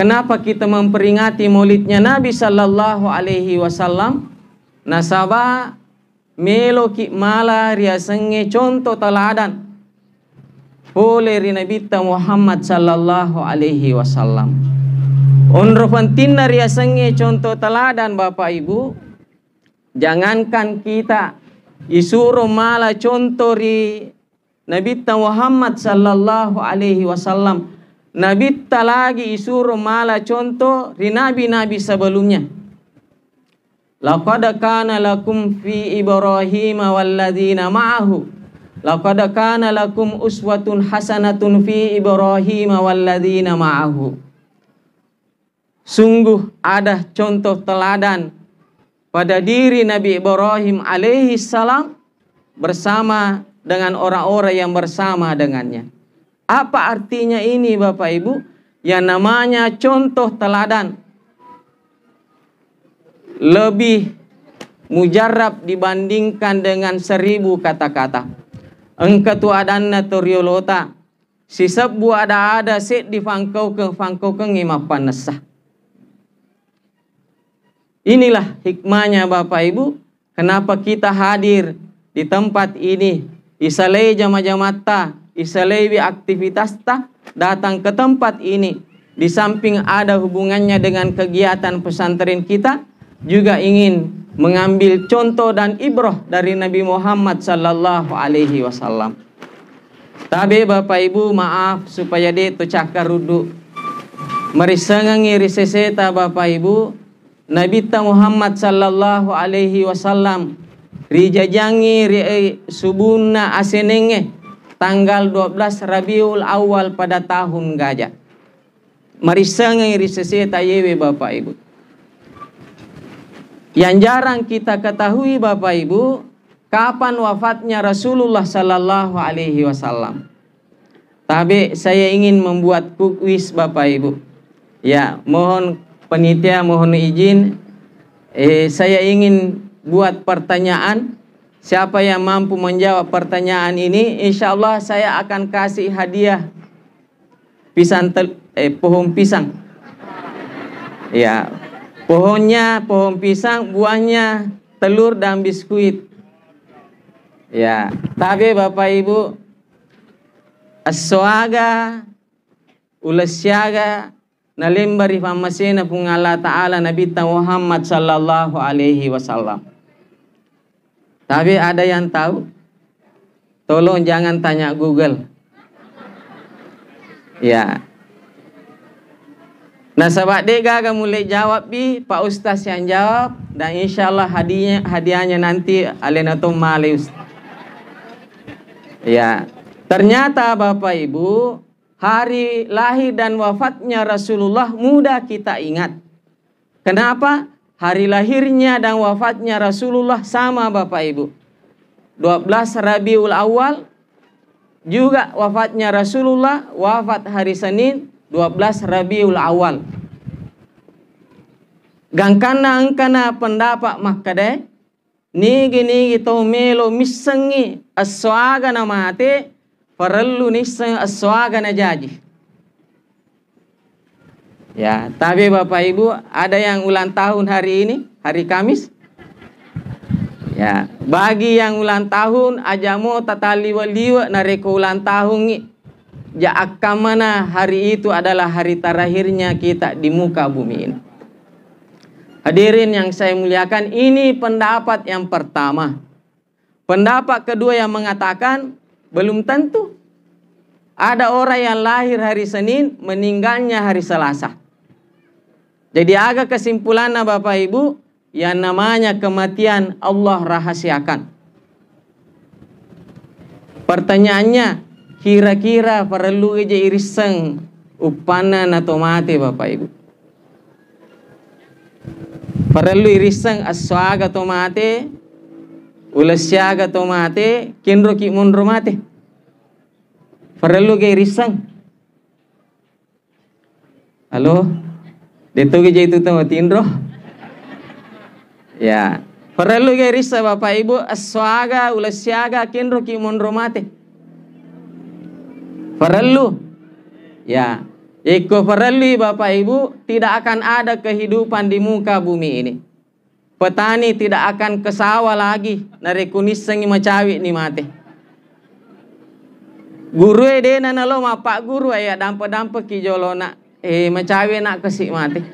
kenapa kita memperingati maulidnya Nabi sallallahu alaihi wasallam? Nasaba meloki mala riasenge contoh teladan oleh Nabi Muhammad sallallahu alaihi wasallam. Onro pentingna riasenge contoh teladan, Bapak Ibu. Jangankan kita isuruh malah contoh ri Nabi Muhammad sallallahu alaihi wasallam, Nabi lagi isuruh malah contoh ri nabi-nabi sebelumnya. Laqad kana lakum fi Ibrahim walladzina ma'ahu, laqad kana lakum uswatun hasanatun fi Ibrahim walladzina ma'ahu. Sungguh ada contoh teladan pada diri Nabi Ibrahim alaihi salam bersama dengan orang-orang yang bersama dengannya. Apa artinya ini, Bapak Ibu? Yang namanya contoh teladan lebih mujarab dibandingkan dengan 1000 kata-kata. Engkatu adanna toriolota sisab bu ada set di fangkau ke ngimapan nesah. Inilah hikmahnya, Bapak Ibu, kenapa kita hadir di tempat ini. Isalai jama-jamata, isalai aktivitas datang ke tempat ini. Di samping ada hubungannya dengan kegiatan pesantren kita, juga ingin mengambil contoh dan ibrah dari Nabi Muhammad sallallahu alaihi wasallam. Tapi Bapak Ibu, maaf supaya dia tu cakar rudu. Marisangangi riseseta, Bapak Ibu, Nabi Muhammad sallallahu alaihi wasallam rijajangi subuna asenenge tanggal 12 Rabiul Awal pada tahun gajah. Marisangangi riseseta yewe, Bapak Ibu. Yang jarang kita ketahui, Bapak Ibu, kapan wafatnya Rasulullah sallallahu alaihi wasallam. Tapi saya ingin membuat kuis, Bapak Ibu. Ya, mohon panitia, mohon izin, saya ingin buat pertanyaan. Siapa yang mampu menjawab pertanyaan ini, insya Allah saya akan kasih hadiah pohon pisang. Ya, pohonnya pohon pisang, buahnya telur dan biskuit. Ya, tapi Bapak Ibu, as-soaga ulasyaga nalimbari famasena pung Allah Ta'ala Nabi Muhammad sallallahu alaihi wasallam. Tapi ada yang tahu? Tolong jangan tanya Google. Ya. Nah, sahabat dega mulai jawab Pak Ustaz yang jawab, dan insya Allah hadiahnya nanti alenatum malius. Ya. Ternyata Bapak Ibu, hari lahir dan wafatnya Rasulullah mudah kita ingat. Kenapa? Hari lahirnya dan wafatnya Rasulullah sama, Bapak Ibu. 12 Rabiul Awal juga wafatnya Rasulullah, wafat hari Senin 12 Rabiul Awal. Gangkana angkana pendapat makade nigi to melo misangi aswaga na mate perlu nisang aswaga na jaji. Ya, tapi Bapak Ibu, ada yang ulang tahun hari ini, hari Kamis. Ya, bagi yang ulang tahun ajamo tataliwa-liwa nareko ulang tahun ni. ja akamana hari itu adalah hari terakhirnya kita di muka bumi ini. Hadirin yang saya muliakan, ini pendapat yang pertama. Pendapat kedua yang mengatakan belum tentu. Ada orang yang lahir hari Senin, meninggalnya hari Selasa. Jadi agak kesimpulannya Bapak Ibu, yang namanya kematian Allah rahasiakan. Pertanyaannya, kira-kira perlu aja iriseng upanan atau mati Bapak Ibu? Perlu iriseng aswaga atau mati, ulasyaga atau mati, kinro ki munro mati. Perlu ke iriseng. Halo? Deto ke itu tahu tinro? Ya, perlu ke iriseng Bapak Ibu aswaga, ulasyaga, kinro ki munro mati. Perlu. Ya. Iko perlu Bapak Ibu, tidak akan ada kehidupan di muka bumi ini. Petani tidak akan ke sawah lagi, nari kunis sengi macawi ni mati. Guru ede nana lo ma pak guru ya dampa ki jolona macawi nak kesik mati.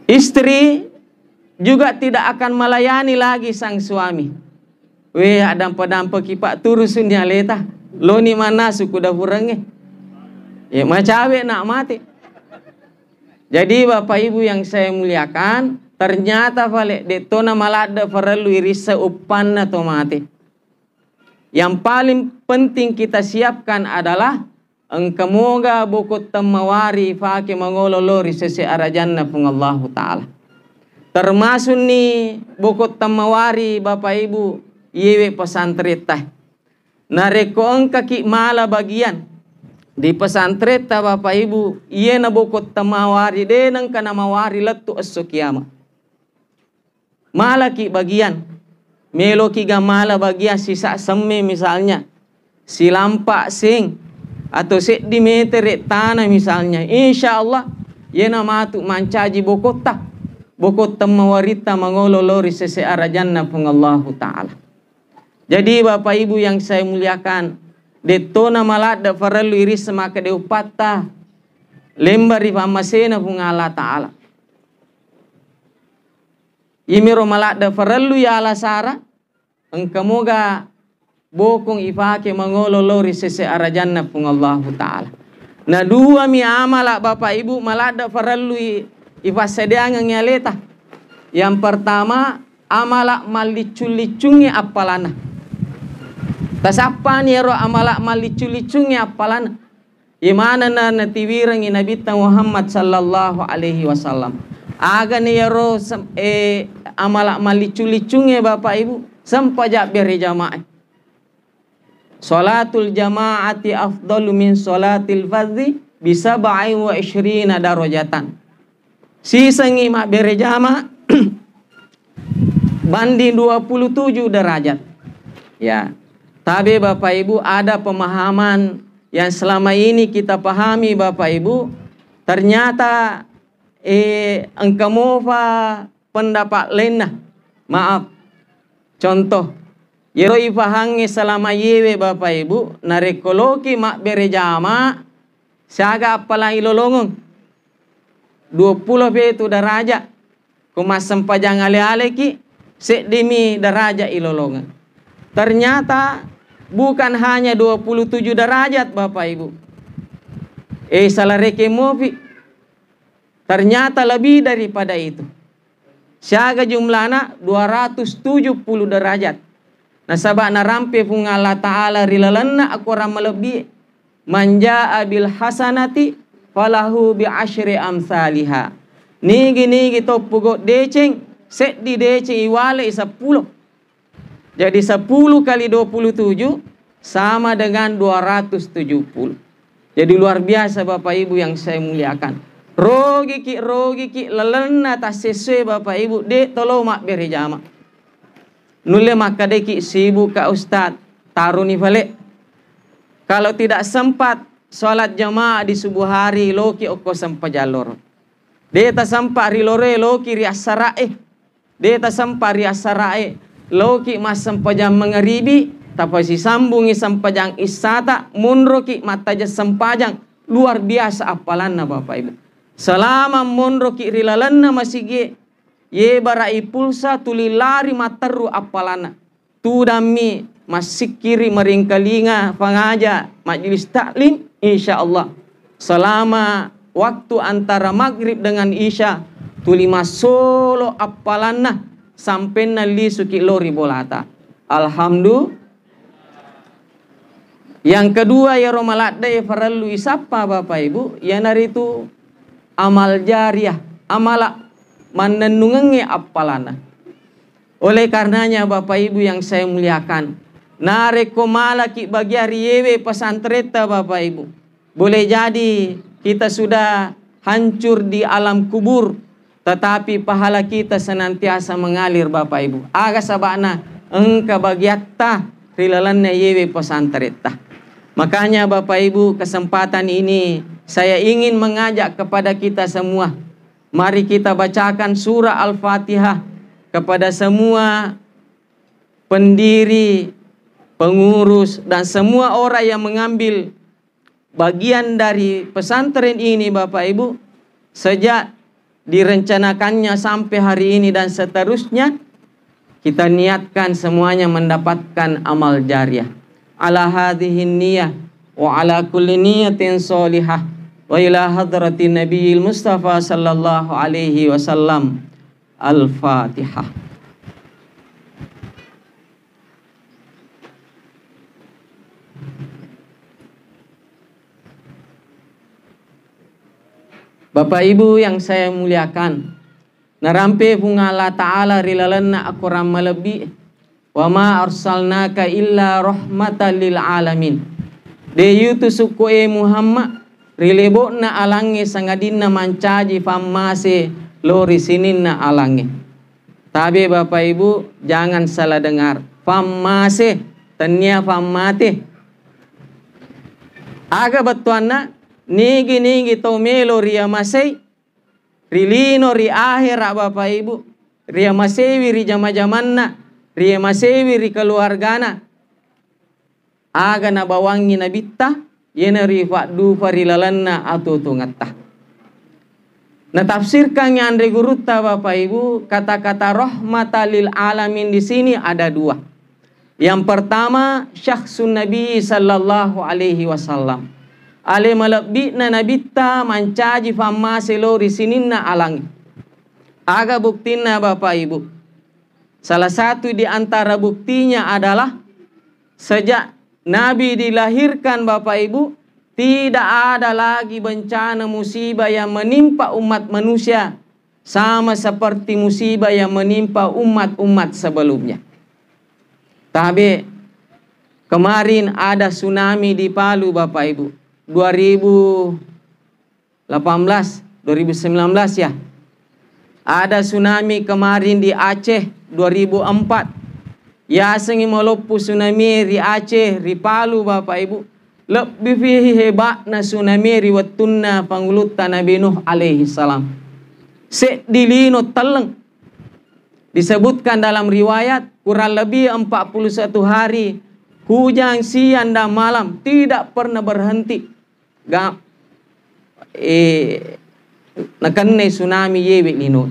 Istri juga tidak akan melayani lagi sang suami. Weh dampa ki pak turusun ya leta. Lo ni mana suku dapurenge. Ya macawe nak mati. Jadi Bapak Ibu yang saya muliakan, ternyata vale detona malada perlu irisa upan atau mati. Yang paling penting kita siapkan adalah engkemoga bukut temawari fake mangololori sese arajanna pung Allah Ta'ala. Termasuk nih bukut temawari Bapak Ibu yewe pesantren teh. Nareko engka ki mala bagian. Di pesantren ta Bapak Ibu, iya na bukot tamawari denang kana mawari letu esok kiamat. Malaki bagian, melo ki mala bagian sisa semme misalnya, si lampak sing atau set di meter tanah misalnya, insya Allah iya na matu mancaji bukot ta, bukot tamawarita mangololori sese arajanna pung Allah Ta'ala. Jadi Bapak Ibu yang saya muliakan, detona malada farallu iris maka de upata lembari pamasena pung Allah Ta'ala. Imiro malada farallu ya ala sara engkamoga bokong ifake mangololori sese arajanna pung Allah Ta'ala. Na dua mi amala Bapak Ibu malada farallu ifasedeangan ngaleta. Yang pertama amala malicul-licungi apalana. Tasapan ya roh amalak malicu-licungi apalan. Imana na natiwirang inabita Muhammad sallallahu alaihi wasallam. Aga ni ya roh amalak malicu-licungi Bapak Ibu sampajak beri jamaah. Salatul jamaati afdalu min salatil fardhi bisa ba'i wa ishrina darajatan. Sisang imak beri jamaah banding 27 derajat. Ya. Tapi Bapak Ibu ada pemahaman yang selama ini kita pahami Bapak Ibu. Ternyata engkamova pendapat lainnya. Maaf. Contoh. Yero ipahangi selama yewe Bapak Ibu. Narekoloki mak berejama. Siaga apalah ilolongon. 20 itu daraja. Kumasem pajang ale-ale ki. Sedemi daraja ilolongan. Ternyata bukan hanya 27 derajat Bapak Ibu. Salah rekemovi. Ternyata lebih daripada itu. Siaga jumlahnya 270 derajat. Nasabak narampe pung Allah Ta'ala rilalanna aku ramalebih. Manja abil hasanati falahu bi asyri amsalihha. Nigi topugo deceng. Set di deceng iwale 10. Jadi 10 kali 27 sama dengan 270. Jadi luar biasa Bapak Ibu yang saya muliakan. Rogi ki lelena tas sesuai Bapak Ibu. Dek tolong mak beri jama. Nule maka deki sibuk ka Ustad. Taruni balik. Kalau tidak sempat sholat jamaah di subuh hari. Loki oko sempat jalur. Deta sempat rilore loki riasarae. Deta sempat riasarae. Loki masam pajam mengeribi tapasi sambungi sampajang isata munroki mataja sampajang luar biasa apalanna Bapak Ibu. Selama munroki rilalanna masige ye barai pulsa tuli lari mataru apalanna. Tudami masikiri meringkalinga pangaja majelis taklim insyaallah. Selama waktu antara maghrib dengan isya tuli masolo apalanna sampai nali suki lori bolata. Alhamdulillah. Yang kedua ya romaladda ya farallu isapa Bapak Ibu, ya naritu amal jariah, amala manenungangi apalana. Oleh karenanya Bapak Ibu yang saya muliakan, nareko malaki bagi yewe pesantreta Bapak Ibu. Boleh jadi kita sudah hancur di alam kubur, tetapi pahala kita senantiasa mengalir Bapak Ibu. Aga sabana engka bagiatta rilalanna yewe pesantreta. Makanya Bapak Ibu, kesempatan ini saya ingin mengajak kepada kita semua. Mari kita bacakan surah Al-Fatihah kepada semua pendiri, pengurus, dan semua orang yang mengambil bagian dari pesantren ini Bapak Ibu. Sejak direncanakannya sampai hari ini dan seterusnya, kita niatkan semuanya mendapatkan amal jariah. Ala hadhihi niyah wa ala kulli niyatin solihah wa ila hadratin nabiyil mustafa sallallahu alaihi wasallam. Al-Fatihah. Bapak Ibu yang saya muliakan, narampe bunga Allah Ta'ala rilalanna akuram malebi wa ma arsalnaka illa rahmatan lil alamin. De yutu suku Muhammad rilebokna alange sangadinna mancaji famase lori sininna alange. Tapi Bapak Ibu jangan salah dengar. Famase tanya famate. Aga batuanna nigi to melo ria masei rilino ri akhir Bapak Ibu. Ria masewi ri jama-jamanna. Ria masewi ri keluargana. Aga na bawangi na bitta yena ri fa'du farilalanna atau tungatta. Natafsirkan yang Andre Gurutta Bapak Ibu, kata-kata rahmatalil alamin di sini ada dua. Yang pertama syakhsun Nabi sallallahu alaihi wasallam. Ale malabina nabitta mancaji famma selori sininna alangi. Aga buktina Bapak Ibu. Salah satu di antara buktinya adalah sejak Nabi dilahirkan Bapak Ibu, tidak ada lagi bencana musibah yang menimpa umat manusia sama seperti musibah yang menimpa umat-umat sebelumnya. Tapi kemarin ada tsunami di Palu Bapak Ibu. 2019 ya. Ada tsunami kemarin di Aceh 2004. Ya sengi malopu tsunami di Aceh, di Palu Bapak Ibu. Lebih hebat na tsunami di wattunna pangulutan Nabi Nuh alaihi salam. Sedilino teleng. Disebutkan dalam riwayat kurang lebih 41 hari hujan siang dan malam tidak pernah berhenti. Nakane tsunami yewe lino.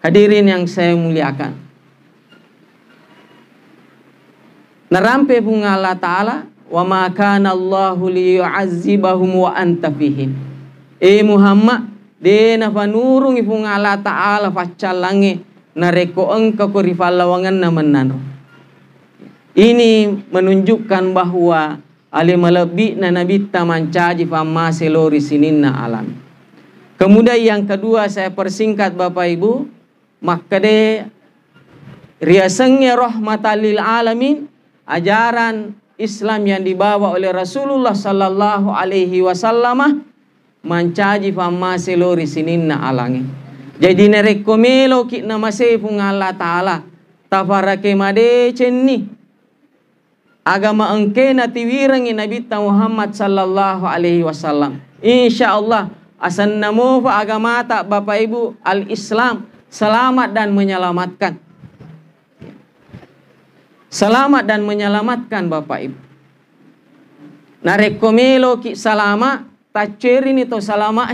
Hadirin yang saya muliakan, narampe bunga Allah Ta'ala, wa ma kana Allahu liyu'azzibahum wa anta fihim. Muhammad dena panurung bunga Allah Ta'ala facalange nareko engkau kurifalawangan namenan. Ini menunjukkan bahwa ali malebi na nabita mancaji fama selori sininna alam. Kemudian yang kedua saya persingkat Bapak Ibu, makade riasengnya rahmatalil alamin, ajaran Islam yang dibawa oleh Rasulullah sallallahu alaihi wasallam mancaji fama selori sininna alangi. Jadi nerekomelo ki namasefung Allah Ta'ala tafarake made cenni agama engke natiwirangi Nabi Muhammad sallallahu alaihi wasallam. Insyaallah asan namo fa agama tak Bapak Ibu al-Islam selamat dan menyelamatkan. selamat dan menyelamatkan Bapak Ibu. Nareko melo ki salama tacerin itu salama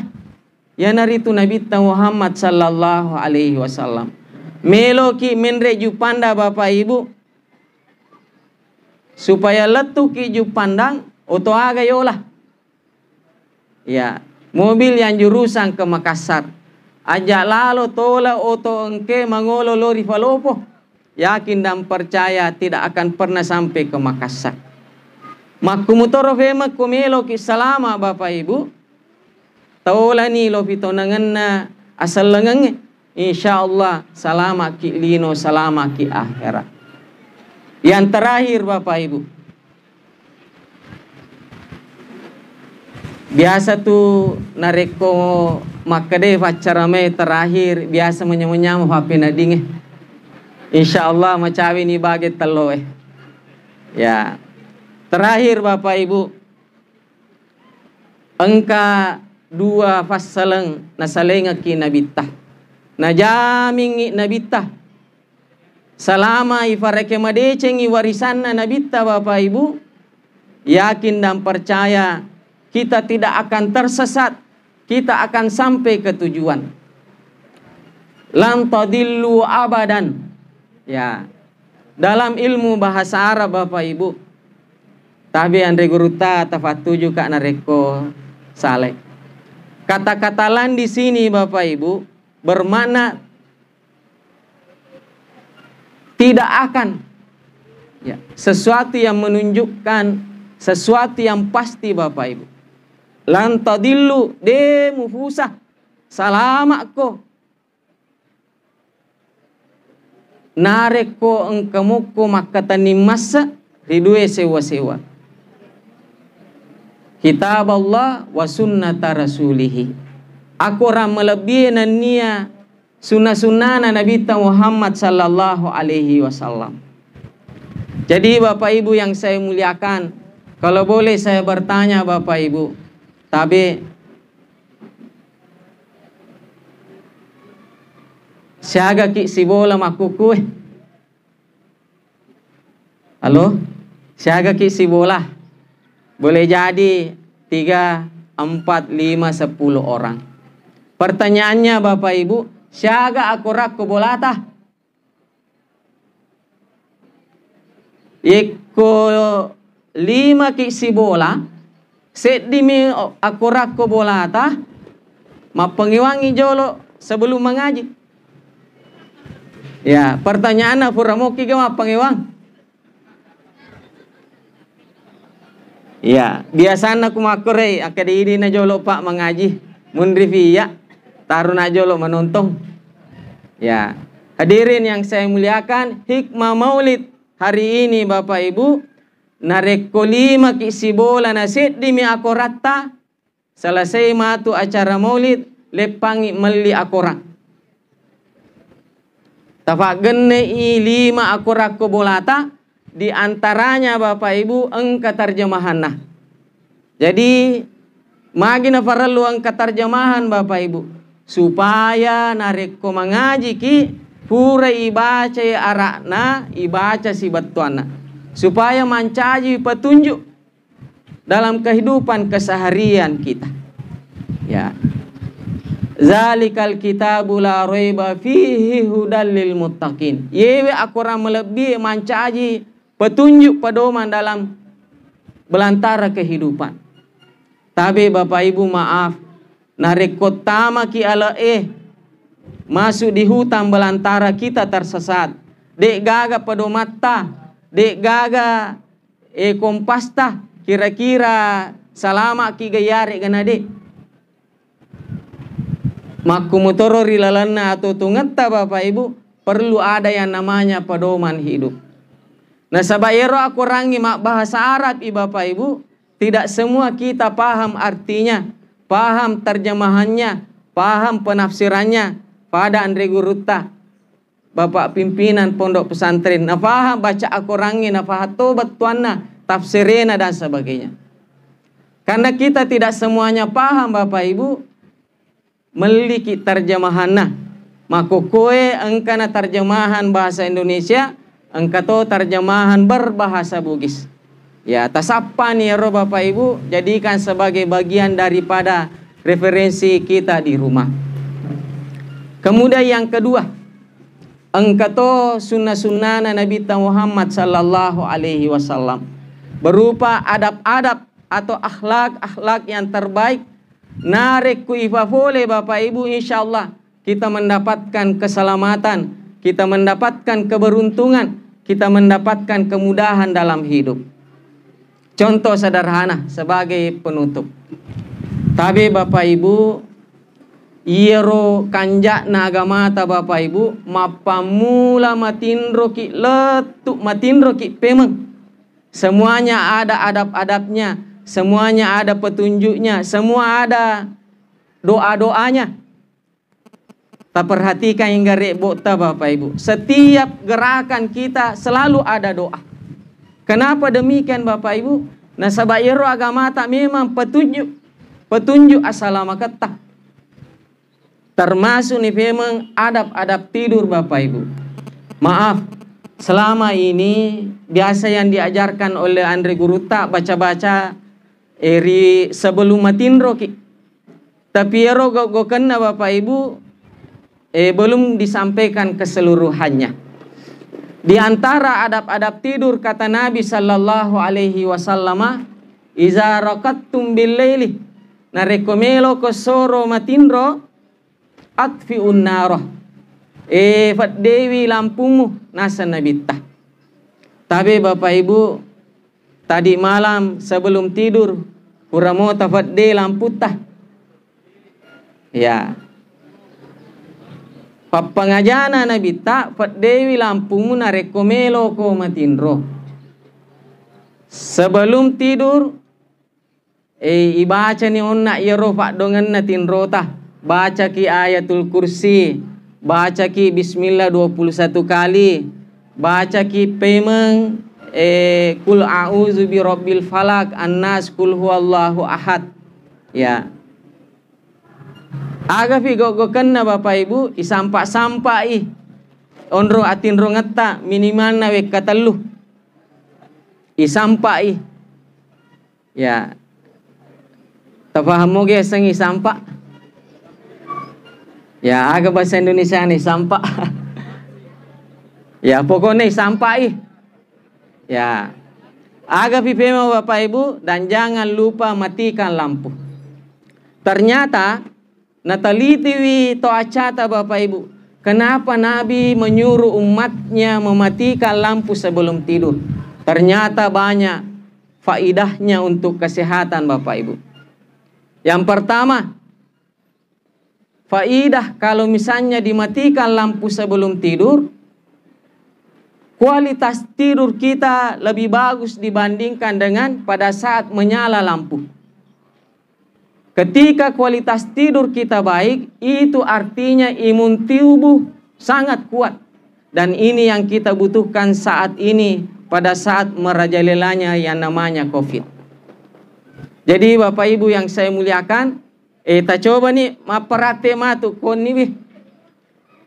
ya naritu Nabi Muhammad sallallahu alaihi wasallam. Melo ki menre jupanda Bapak Ibu supaya letu ki jupandang oto aga yola. Ya, mobil yang jurusan ke Makassar. Ajak lalo tola oto engke mangolo lori falopo. Yakin dan percaya tidak akan pernah sampai ke Makassar. Makumutoro fema kumelo ki salama Bapak Ibu. Tola ni lo pito nanganna asal lengange. Insyaallah salama ki lino salama ki akhirat. Yang terakhir Bapak Ibu. Biasa tuh nareko makade pacarame terakhir biasa menyamu HP nadinge. Insyaallah macawi ni baget telo Ya. Terakhir Bapak Ibu. Engka 2 fasaleng nasalenga ki nabitah. Najaming nabitah. Salama ifareke madecengi warisanna nabitah Bapak Ibu. Yakin dan percaya kita tidak akan tersesat, kita akan sampai ke tujuan. Lan tadillu abadan. Ya. Dalam ilmu bahasa Arab Bapak Ibu. Tabi andre guruta tafatuju ka nareko saleh. Kata-kata lan di sini Bapak Ibu bermakna tidak akan. Ya, sesuatu yang menunjukkan sesuatu yang pasti Bapak Ibu. Lan tadillu de mufusah salama ko nareko engkamuko makatani masa ridue sewa-sewa kitab Allah wa sunnata rasulihi. Aku ram melebihi nania sunnah-sunnah Nabi Muhammad sallallahu alaihi wasallam. Jadi Bapak Ibu yang saya muliakan, kalau boleh saya bertanya Bapak Ibu, tabe siaga ki sibola makuku. Halo? Siaga ki sibola. Boleh jadi 3, 4, 5, 10 orang. Pertanyaannya Bapak Ibu, siaga aku rakko bolata? Iko 5 ki sibola. Set dimi aku rakko bolata mapengiwangi jolo sebelum mengaji. Ya, pertanyaan furamoki ke mapengiwang. Ya, biasanya aku makure akade ini na jolo Pak mengaji. Munrifi ya, taruh na jolo menonton. Ya, hadirin yang saya muliakan, hikmah maulid hari ini Bapak Ibu. Nareko 5 ki sibola nasit dimi akorata selesai matu acara maulid lepangi meli akorat tafa genne i 5 akorat ko bolata di antaranya Bapak Ibu engka tarjemahan. Jadi magina farallu engka tarjemahan Bapak Ibu supaya nareko mengaji ki pura ibaca arakna ibaca si batuana supaya mencaji petunjuk dalam kehidupan keseharian kita. Ya. Zalikal kitabu la raiba fihi hudal lil muttaqin. Yewe aku ram melebihi mencaji petunjuk pedoman dalam belantara kehidupan. Tapi Bapak Ibu maaf, nareko tama ki ala masuk di hutan belantara kita tersesat. Dek gaga pedomata dek gaga kompasta kira-kira salama ki gayare ganade makumutoro rilalana atau tungetta Bapak Ibu perlu ada yang namanya pedoman hidup. Nah sabayero aku rangi mak bahasa Arab Bapak Ibu tidak semua kita paham artinya, paham terjemahannya, paham penafsirannya pada Andre Guruta Bapak pimpinan pondok pesantren, na paham baca Al-Quran, na paham tobat tuanna, tafsirena dan sebagainya. Karena kita tidak semuanya paham Bapak Ibu, memiliki terjemahanna. Maka koe engkana terjemahan bahasa Indonesia, engkato terjemahan berbahasa Bugis. Ya, tasapa nih ro Bapak Ibu, jadikan sebagai bagian daripada referensi kita di rumah. Kemudian yang kedua, engkato sunnah-sunnah Nabi Muhammad sallallahu alaihi wasallam berupa adab-adab atau akhlak-akhlak yang terbaik. Narek ku ifafole Bapak Ibu, insyaallah kita mendapatkan keselamatan, kita mendapatkan keberuntungan, kita mendapatkan kemudahan dalam hidup. Contoh sederhana sebagai penutup. Tapi Bapak Ibu, iero kanjakna agama ta Bapak Ibu, mapamula matindro ki letuk matindro ki pemeng. Semuanya ada adab-adabnya, semuanya ada petunjuknya, semua ada doa-doanya. Tak perhatikan hingga rebok ta Bapak Ibu. Setiap gerakan kita selalu ada doa. Kenapa demikian Bapak Ibu? Nah sabayero agama tak memang petunjuk asalamakata. Termasuk nih memang adab-adab tidur Bapak Ibu. Maaf, selama ini biasa yang diajarkan oleh Andre Guru tak baca-baca sebelum matindro ki. Tapi ero go kena Bapak Ibu belum disampaikan keseluruhannya. Di antara adab-adab tidur kata Nabi sallallahu alaihi wasallam, "Iza raqattum bil-laili narekomelo kosoro matindro atfi'un narah." Fat dewi lampumu nasa nabita. Tapi Bapak Ibu, tadi malam sebelum tidur kuramo tafat de lamputa. Ya. Papangajana nabita fat dewi lampumu narekomelo ko matindro. Sebelum tidur ibaca ni onna yero pak dongan na tindro ta. Baca ki ayatul kursi, baca ki bismillah 21 kali, baca ki pemeng kul a'udzu birabbil falak, annas, kul huwallahu ahad. Ya. Aga fi go kenna Bapak Ibu isampak-sampak onro atinro ngata minimal na we katallu. Isampak ya. Tafaham mo ge sang isampak? Ya, aga bahasa Indonesia nih sampak. Ya, pokoknya sampai. Ya. Aga pipema Bapak Ibu dan jangan lupa matikan lampu. Ternyata natalitiwi to acata Bapak Ibu. Kenapa Nabi menyuruh umatnya mematikan lampu sebelum tidur? Ternyata banyak faidahnya untuk kesehatan Bapak Ibu. Yang pertama, faidah kalau misalnya dimatikan lampu sebelum tidur, kualitas tidur kita lebih bagus dibandingkan dengan pada saat menyala lampu. Ketika kualitas tidur kita baik, itu artinya imun tubuh sangat kuat. Dan ini yang kita butuhkan saat ini pada saat merajalelanya yang namanya COVID. Jadi Bapak Ibu yang saya muliakan, ta coba nih maperate matu kon nih.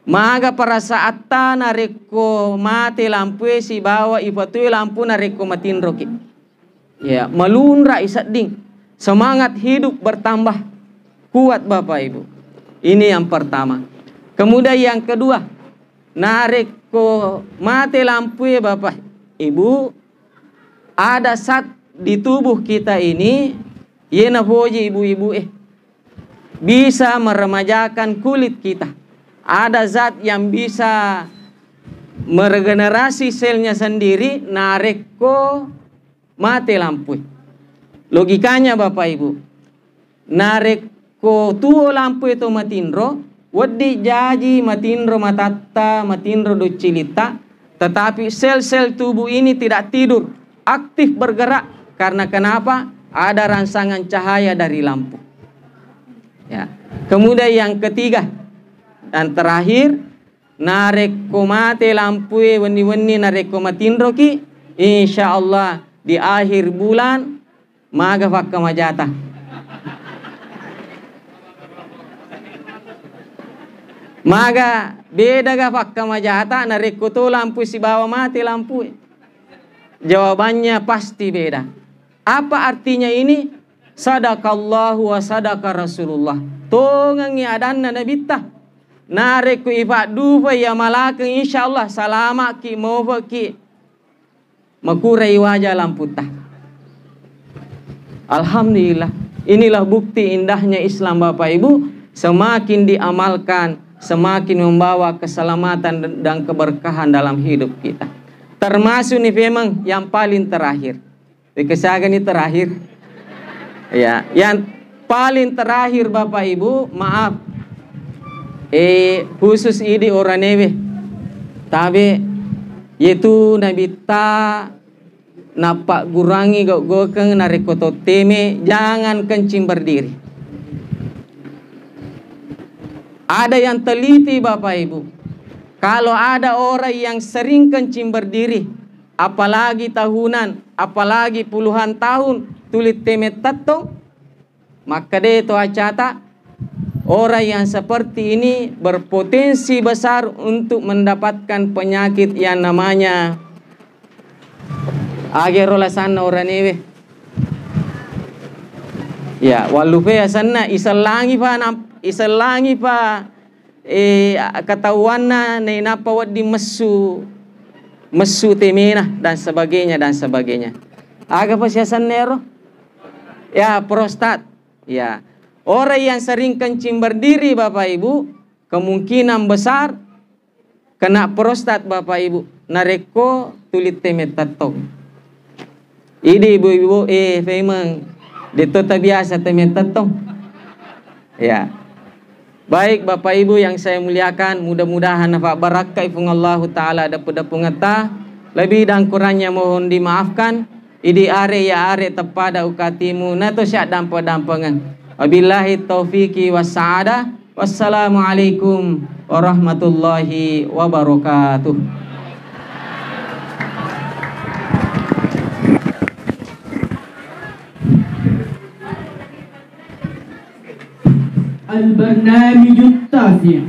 Maga para saat tanah reko mati lampu si bawa ifatui lampu na reko matindro ki. Ya, melunra isading. Semangat hidup bertambah kuat Bapak Ibu. Ini yang pertama. Kemudian yang kedua, nareko mati lampu ya Bapak Ibu, ada zat di tubuh kita ini, yena hoji ibu-ibu bisa meremajakan kulit kita. Ada zat yang bisa meregenerasi selnya sendiri, nareko mati lampu. Logikanya Bapak Ibu, nareko tuo lampu itu matindro, wadi jaji matindro matatta, matindro docilita, tetapi sel-sel tubuh ini tidak tidur, aktif bergerak. Karena kenapa? Ada rangsangan cahaya dari lampu. Ya. Kemudian yang ketiga dan terakhir, nareko mate lampu weni-weni nareko matindro ki, insya Allah di akhir bulan maga fakka majata. Maga beda ga fakka majata na rekuto lampu si bawa mati lampu. Jawabannya pasti beda. Apa artinya ini? Sadakallahu wa sadaka Rasulullah. Tongangi adanna nabita. Nareku ifak dufa ya malaka insyaallah salama ki mofa ki. Makurai wajah lamputa. Alhamdulillah. Inilah bukti indahnya Islam Bapak Ibu. Semakin diamalkan, semakin membawa keselamatan dan keberkahan dalam hidup kita. Termasuk nih memang yang paling terakhir. Dikesagan ini terakhir. Ya, yang paling terakhir Bapak Ibu, maaf. Khusus ini orang newe. Tapi yaitu nabita napak gurangi gokeng narekoto teme, jangan kencing berdiri. Ada yang teliti Bapak Ibu. Kalau ada orang yang sering kencing berdiri, apalagi tahunan, apalagi puluhan tahun, tulit teme tato, maka dia itu acata orang yang seperti ini berpotensi besar untuk mendapatkan penyakit yang namanya agerola sana orang ini. Ya, walupe sana iselangi pa ketahuanna ne napa wadi mesu temena dan sebagainya. Aga pa siya sanero? Ya, prostat. Ya. Orang yang sering kencing berdiri Bapak Ibu, kemungkinan besar kena prostat Bapak Ibu. Nareko tulit temet tatong. Ini ibu-ibu memang ditota biasa temet tatong. Ya. Baik Bapak Ibu yang saya muliakan, mudah-mudahan nafa barakah ifungallahu taala dapat ngata. Lebih dan kurangnya mohon dimaafkan. Idi are ya are tepada ukatimu nato syak dampa-dampangan. Wabillahi taufiqi wassa'adah. Wassalamualaikum warahmatullahi wabarakatuh. البرنامج التاسع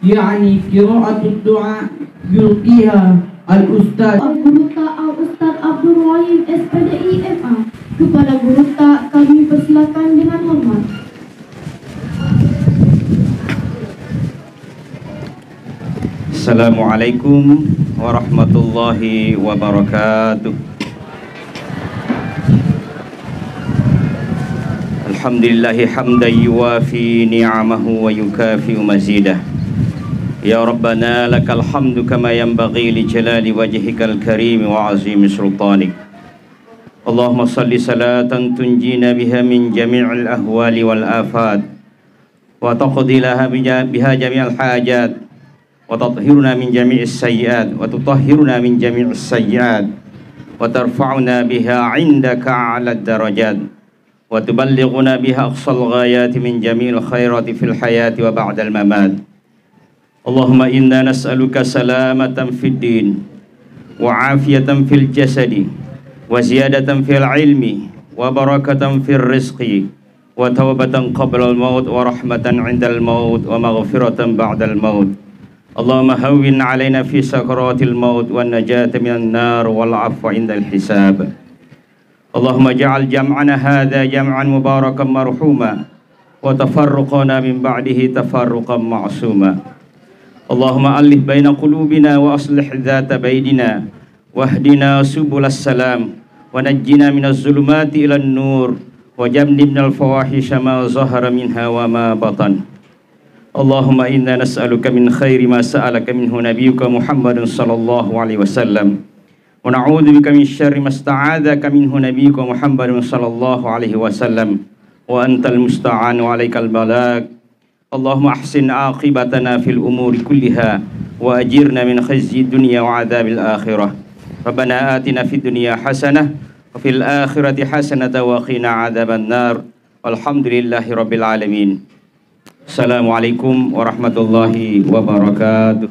يعني قراءة الدعاء يلقيها الأستاذ Gurutta Al-Ustaz Abdul Rahim SPDI MA. Kepada Gurutta kami persilakan dengan hormat. Assalamualaikum warahmatullahi wabarakatuh. Alhamdulillahi hamdan yuwafi ni'amahu wa yukafi'u mazidah. Ya Rabbana lakal hamdu kama yanbaghi li jalali wajhikal karim wa azimi sultanik. Allahumma salli salatan tunjina biha min jami'il ahwali wal afat wa taqdi laha biha jami'al hajat wa tathhiruna min jami'is sayyi'at wa tutahhiruna min jami'is sayyi'at wa tarfa'una biha 'indaka 'ala darajat wa tuballighuna biha aqsal ghayati min jami'il khairati fil hayati wa ba'dal mamat. Allahumma inna nas'aluka salamatan fid din wa afiyatan fil jasadi wa ziyadatan fil ilmi wa barakatan fil rizqi wa tawbatan qabla al maut wa rahmatan 'inda al maut wa maghfiratan ba'da al maut. Allahumma hawwin 'alaina fi sakaratil maut wan najata minan nar wal 'afwa 'inda al hisab. Allahumma ja'al jam'ana hadha jam'an mubarakan marhuma wa tafarruqana min ba'dihi tafarruqan ma'suma. Allahumma alif baina qulubina wa aslih dhata bainina wahdina subulas salam wa najjina minaz zulumati ilan nur wa jannibnal fawahisha ma zahara minha wa ma batan. Allahumma inna nas'aluka min khairi ma sa'alaka minhu nabiyyuka Muhammadun sallallahu alaihi wasallam wa na'udzu bika min syarri ma sta'adzaka minhu nabiyyuka Muhammadun sallallahu alaihi wasallam wa antal musta'an wa alaikal balagh. Allahumma ahsin aqibatana fil umuri kulliha wa ajirna min khizyi dunya wa adzabil akhirah. Rabbana atina fid dunya hasanah wa fil akhirati hasanah wa qina adzaban nar. Walhamdulillahi rabbil alamin. Assalamualaikum warahmatullahi wabarakatuh.